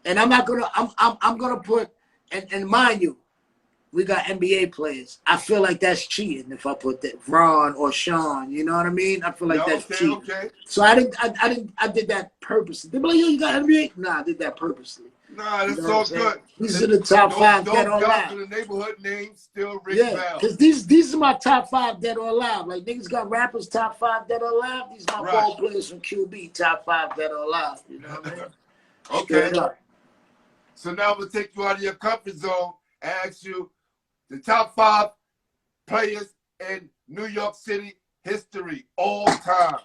And I'm not gonna. I'm gonna put. And mind you, we got NBA players. I feel like that's cheating if I put that Ron or Sean. You know what I mean? I feel like that's cheating. Okay. So I did that purposely. They be like, yo, you got NBA? Nah, I did that purposely. Nah, that's all good. These are the top 5 dead or alive. alive. Those the neighborhood names still ring Yeah, because these are my top 5 dead or alive. Like niggas got rappers top 5 dead or alive. These are my ball players from QB top 5 dead or alive. You know what I mean? Okay. So now I'm gonna take you out of your comfort zone and ask you the top 5 players in New York City history all time.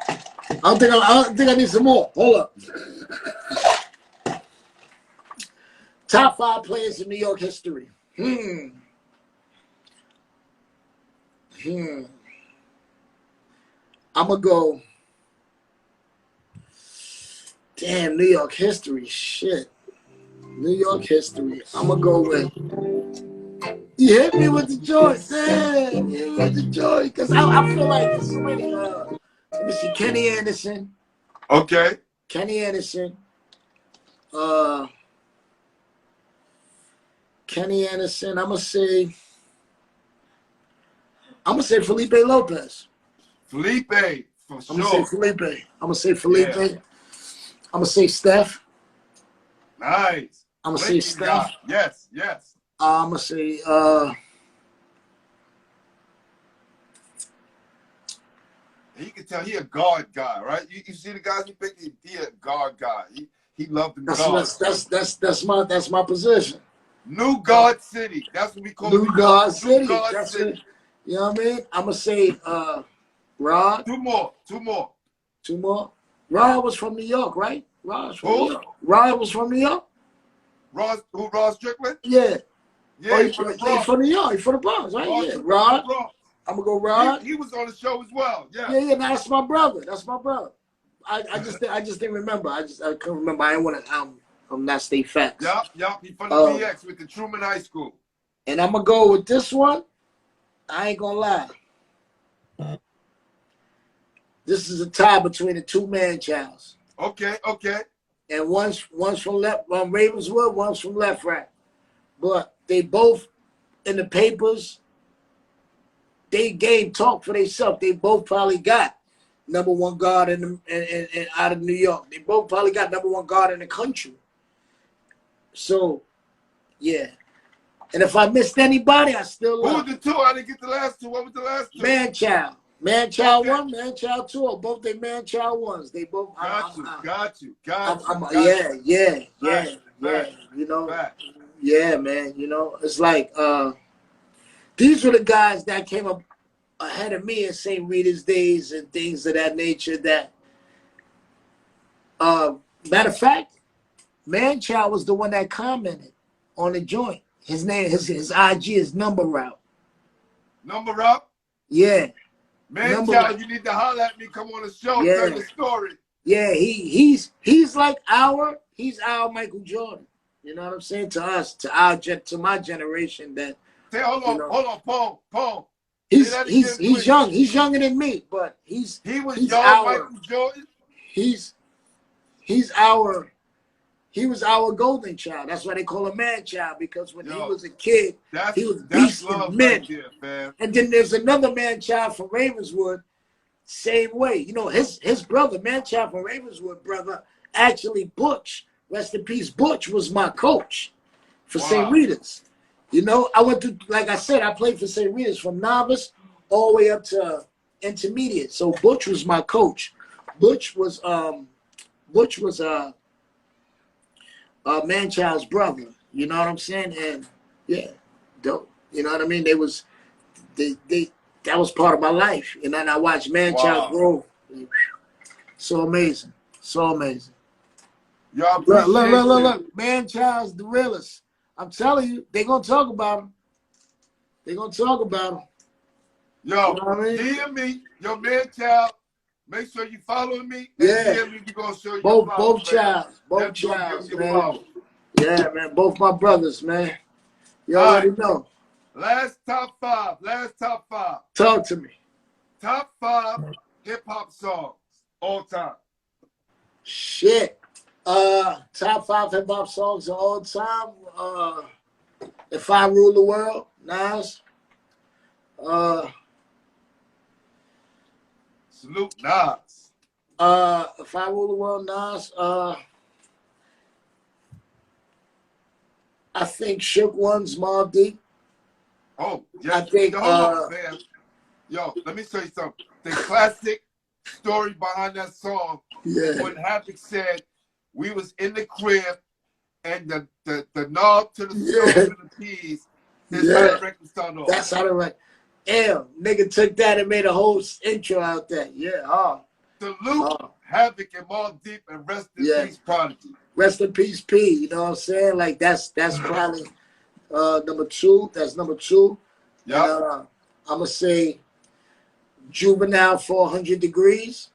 I don't think I need some more. Hold up. Top 5 players in New York history. I'm gonna go. Damn, New York history. Shit. New York history. I'm gonna go with. You hit me with the joint. Damn, you hit me with the joint. Because I feel like there's so many. Let me see. Kenny Anderson. Okay. Kenny Anderson. Kenny Anderson. I'm gonna say Felipe Lopez. Felipe, for sure. I'm gonna say Felipe. Yeah. I'm gonna say Steph. Nice. I'm gonna say Steph. Yes. I'm gonna say you can tell he a guard guy, right? You see the guys he picked, he a guard guy. He loved the guards. That's my position. New Guard City. That's what we call New Guard City. Guard City. You know what I mean? I'm gonna say Rod. Two more. Rod was from New York, right? Rod was from New York. Ross Strickland? Yeah. Yeah, he's from New York. He's from the Bronx, right? Yeah. Rod. I'm gonna go Rod. He was on the show as well. Yeah. Yeah. That's my brother. I just didn't remember. I couldn't remember. I didn't want to. I'm not state facts. Yup. He's from the BX with the Truman High School. And I'm gonna go with this one. I ain't gonna lie. This is a tie between the 2 man-childs. Okay. And one's from Ravenswood, one's from Left Rack. But they both in the papers. They gave talk for themselves. They both probably got #1 guard in out of New York. They both probably got #1 guard in the country. So, yeah. And if I missed anybody, I still love. Who was the 2? I didn't get the last 2. What was the last 2? Man-child. Man-child 1, man-child 2, or both they man-child 1s. They both. Got you. Yeah. You know. Fact. Yeah, man. You know, it's like these were the guys that came up ahead of me in St. Rita's days and things of that nature. That, matter of fact, Man-child was the one that commented on the joint. His name, his IG is Number Route. Number Route? Yeah. Man-child, you need to holler at me. Come on the show. Yeah. Tell the story. Yeah, he's like our Michael Jordan. You know what I'm saying? To us, to my generation, that Hold on, Paul. He's young. He's younger than me, but He was he's young, Michael Jordan. He's he was our golden child. That's why they call him man child, because when he was a kid, he was beasting men. Right there, fam. And then there's another man child from Ravenswood, same way. You know, his brother, man child from Ravenswood, brother, actually Butch, rest in peace, Butch was my coach for St. Rita's. You know, I went through, like I said, I played for St. Rita's from novice all the way up to intermediate. So Butch was my coach. Butch was Manchild's brother. You know what I'm saying? And yeah, dope. You know what I mean? That was part of my life. You know, and I watched Manchild grow. So amazing. So amazing. Y'all look. Manchild's the realest. I'm telling you, they're gonna talk about him. They're gonna talk about him. Yo, you know what I mean? DM me, your Manchild. Make sure you follow me. And Yeah. DM me, we gonna show you Both Childs, man. Yeah, man. Both my brothers, man. You already know. Last top five. Talk to me. Top 5 hip hop songs all time. Shit. Top 5 hip hop songs of all time. If I Rule the World, Nas. Salute Nas. If I Rule the World, Nas. I think Shook One's Mobb Deep. Oh, yeah. I think. Hold on, man. Yo, let me tell you something. The classic story behind that song. Yeah. When Havoc said we was in the crib and the knob to the stove and the peas is how the record started off. That's how the record. Nigga took that and made a whole intro out there. Yeah. Salute Havoc and Mobb Deep and rest in peace, Prodigy. Rest in peace, P. You know what I'm saying? Like that's probably number 2. That's number 2. Yeah. I'm gonna say Juvenile 400 Degrees.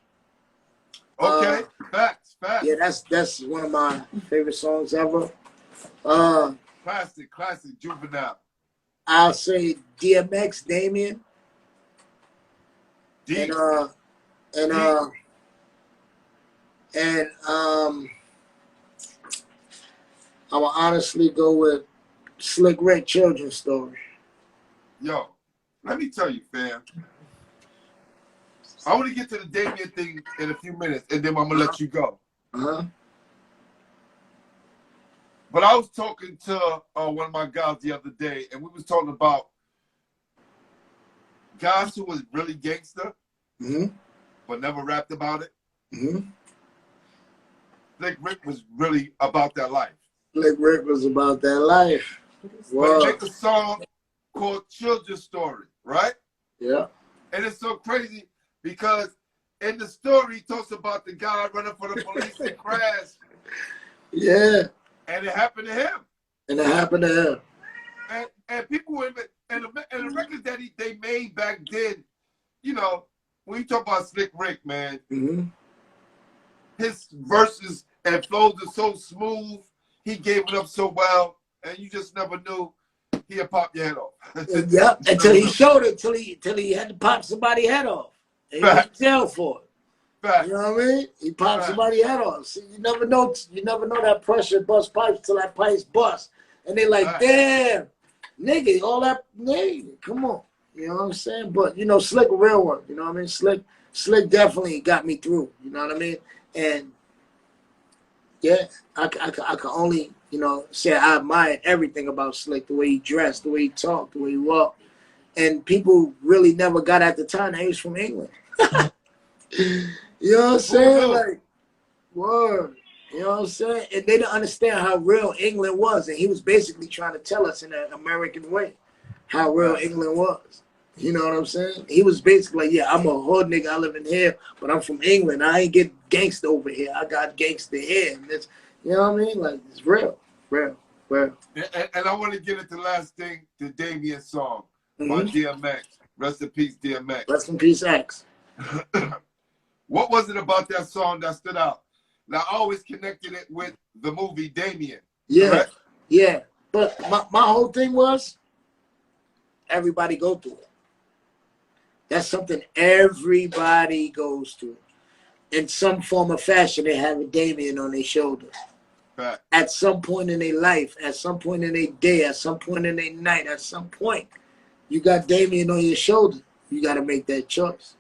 Okay. Facts. Yeah, that's one of my favorite songs ever. Classic Juvenile. I'll say DMX, Damien. Deep. And I will honestly go with Slick Rick Children's Story. Yo, let me tell you, fam. I want to get to the Damien thing in a few minutes, and then I'm gonna let you go. But I was talking to one of my guys the other day, and we was talking about guys who was really gangster, but never rapped about it. Slick Rick was really about that life. Slick Rick was about that life. But make a song called Children's Story, right? Yeah. And it's so crazy because in the story, he talks about the guy running for the police and crashed. Yeah. And it happened to him. And people and the records that they made back then, you know, when you talk about Slick Rick, man, his verses and flows are so smooth. He gave it up so well, and you just never knew he'd pop your head off. Until he showed it, till he had to pop somebody's head off. And he went to jail for it. You know what I mean? He popped somebody's head off. See, you never know that pressure bust pipes till that pipes bust. And they like, damn, nigga, all that, nigga, come on. You know what I'm saying? But, you know, Slick real work. You know what I mean? Slick definitely got me through. You know what I mean? And, yeah, I can only, you know, say I admired everything about Slick, the way he dressed, the way he talked, the way he walked. And people really never got at the time that he was from England. You know what I'm saying? Like, word. You know what I'm saying? And they didn't understand how real England was. And he was basically trying to tell us in an American way how real England was. You know what I'm saying? He was basically like, yeah, I'm a hood nigga. I live in here, but I'm from England. I ain't get gangster over here. I got gangster here. And it's, you know what I mean? Like, it's real. And I want to get at the last thing, the Damien song by DMX. Rest in peace, DMX. Rest in peace, X. What was it about that song that stood out? Now, I always connected it with the movie Damien. Yeah, correct? yeah. But my whole thing was everybody go through it. That's something everybody goes through. In some form or fashion, they have a Damien on their shoulder. Fact. At some point in their life, at some point in their day, at some point in their night, at some point, you got Damien on your shoulder. You got to make that choice.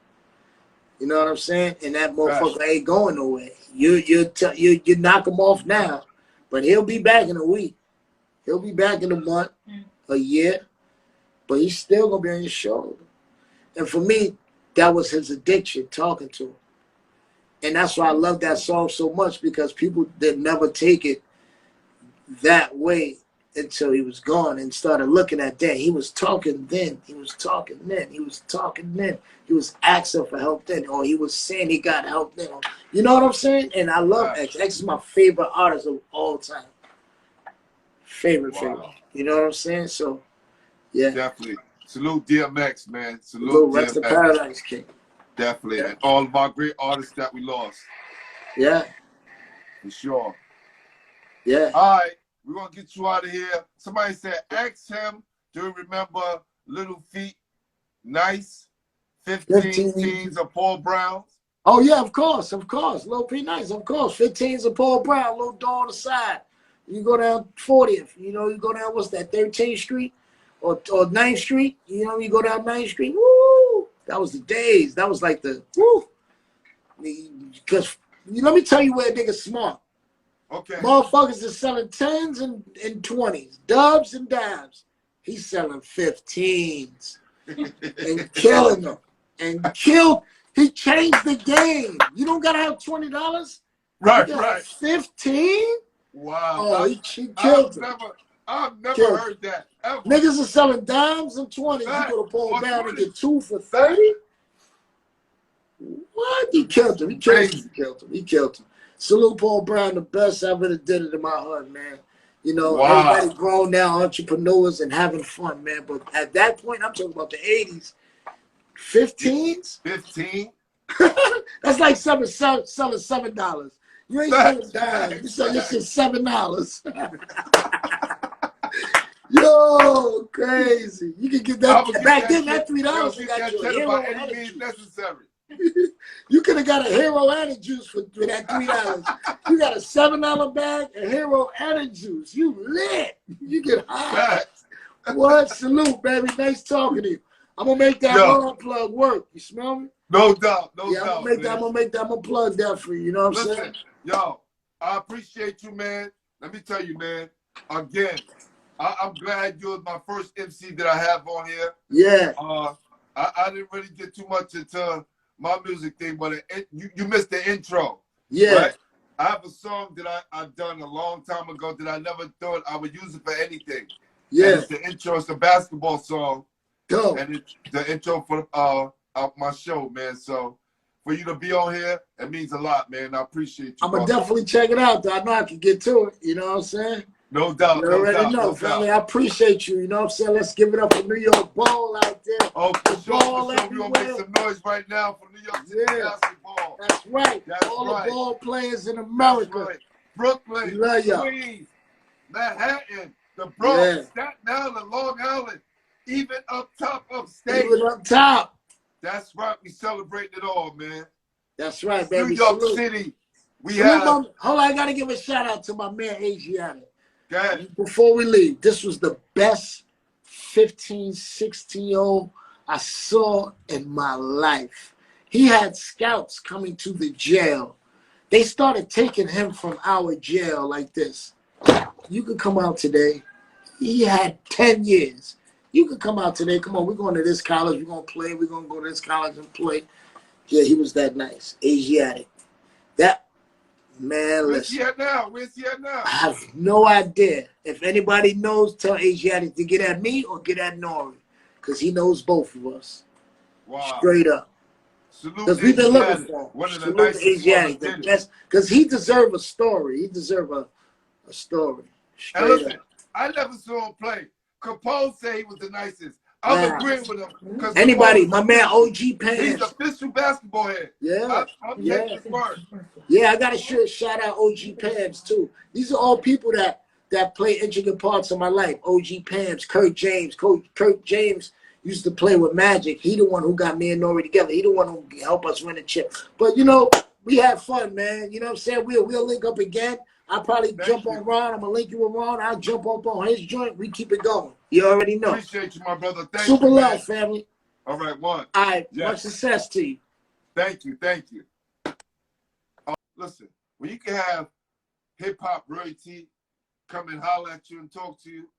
You know what I'm saying? And that motherfucker ain't going nowhere. You knock him off now, but he'll be back in a week. He'll be back in a month, a year, but he's still gonna be on your shoulder. And for me, that was his addiction, talking to him. And that's why I love that song so much, because people did never take it that way until he was gone and started looking at that. He was talking then, he was talking then, he was talking then, he was asking for help then, or he was saying he got help then. You know what I'm saying? And I love X. X is my favorite artist of all time. Favorite. You know what I'm saying? So, yeah. Definitely. Salute DMX, man. Salute Rest DMX. of Paradise King. Definitely. Yeah. And all of our great artists that we lost. Yeah. For sure. Yeah. All right. We're going to get you out of here. Somebody said, ask him, do you remember Little Feat, Nice, 15 Teens of Paul Brown's? Oh, yeah, of course. Lil P Nice, of course. 15's of Paul Brown, Lil Dawn on the side. You go down 40th, you know, you go down, what's that, 13th Street or 9th Street? You know, you go down 9th Street, woo! That was the days. That was like the, woo! Because, let me tell you where a nigga's smart. Okay. Motherfuckers is selling 10s and 20s, dubs and dimes. He's selling 15s and killing them. He changed the game. You don't gotta have $20. Right. 15? Wow. Oh, he killed him. I've never heard that ever. Niggas are selling dimes and 20s. You go to Paul Brown and get 2 for 30? What? He killed him. He killed him. Salute Paul Brown, the best I ever did it in my heart, man. You know, everybody grown now, entrepreneurs and having fun, man. But at that point, I'm talking about the 80s. 15s? 15? That's like selling $7. You ain't selling dimes. You selling this shit $7. Yo, crazy. You can get that back then. That $3 you got your hero and juice. Necessary. You could have got a hero and a juice for that $3. You got a $7 bag, a hero and a juice. You lit. You get high. What? Salute, baby. Nice talking to you. I'm gonna make that raw plug work. You smell me? No doubt. I'm gonna plug that for you. You know what I'm saying? Yo, I appreciate you, man. Let me tell you, man. Again, I'm glad you're my first MC that I have on here. Yeah. I didn't really get too much into my music thing, but you missed the intro. Yeah. Right? I have a song that I've done a long time ago that I never thought I would use it for anything. Yeah. And it's the intro. It's the basketball song. Go. And it's the intro for my show, man. So for you to be on here, it means a lot, man. I appreciate you. I'm gonna definitely check it out, though. I know I can get to it. You know what I'm saying? No doubt. You already know, family. I appreciate you. You know what I'm saying? Let's give it up for New York Ball out there. Oh, for sure. Ball We're gonna make some noise right now for New York City basketball. That's right. All the ball players in America. Right. Brooklyn, Queens, Manhattan, the Bronx, Staten Island, Long Island, even up top upstate. Even up top. That's right. We celebrate it all, man. That's right, baby. New York City. Hold on, I gotta give a shout out to my man Asiatic. Go ahead. Before we leave, this was the best 15, 16-year-old I saw in my life. He had scouts coming to the jail. They started taking him from our jail like this. You could come out today. He had 10 years. You could come out today. Come on, we're going to this college. We're going to play. We're going to go to this college and play. Yeah, he was that nice. Asiatic. That, man, Where's he at now? I have no idea. If anybody knows, tell Asiatic to get at me or get at N.O.R.E. Because he knows both of us. Wow. Straight up. Because we've been looking for him. One of the nicest Asiatic, the best. Because he deserves a story. He deserves a story. And listen, I never saw him play. Capone said he was the nicest. I'm agreeing with him. Because Anybody, my man OG he's Pants. official basketball head. Yeah. I'm taking his word. Yeah, I gotta shout out OG Pams too. These are all people that play intricate parts of my life. OG Pams, Kirk James. Kirk James used to play with Magic. He the one who got me and N.O.R.E together. He the one who helped us win a chip. But you know, we had fun, man. You know what I'm saying? We'll link up again. I'll probably jump on Ron. I'm gonna link you with Ron. I'll jump up on his joint. We keep it going. You already know. Appreciate you, my brother. Thank Super you, love, man. family. All right, one. All right, Yes. much success to you. Thank you. Listen, when you can have hip hop royalty come and holler at you and talk to you,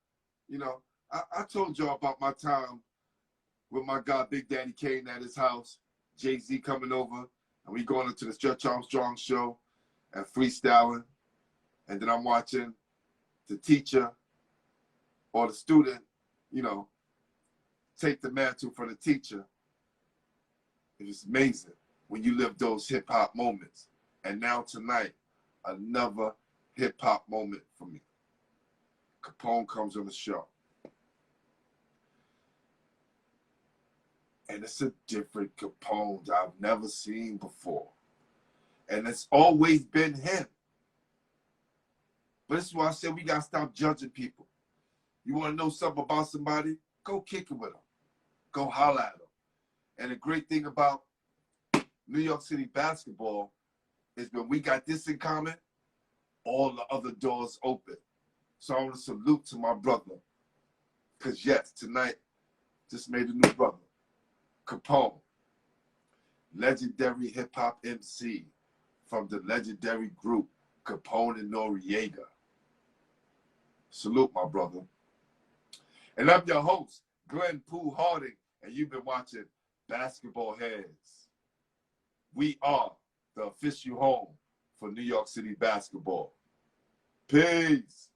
you know, I told y'all about my time with my guy Big Daddy Kane at his house, Jay-Z coming over, and we going into the Stretch Armstrong show and freestyling, and then I'm watching the teacher or the student, you know, take the mantle for the teacher. It's amazing when you live those hip hop moments. And now tonight, another hip hop moment for me. Capone comes on the show. And it's a different Capone that I've never seen before. And it's always been him. But this is why I said we got to stop judging people. You want to know something about somebody? Go kick it with them. Go holler at them. And the great thing about New York City basketball is when we got this in common, all the other doors open. So I want to salute to my brother. Because yes, tonight, just made a new brother. Capone, legendary hip-hop MC from the legendary group Capone-N-Noreaga. Salute, my brother. And I'm your host, Glenn Pooh Harding, and you've been watching Basketball Heads. We are the official home for New York City basketball. Peace.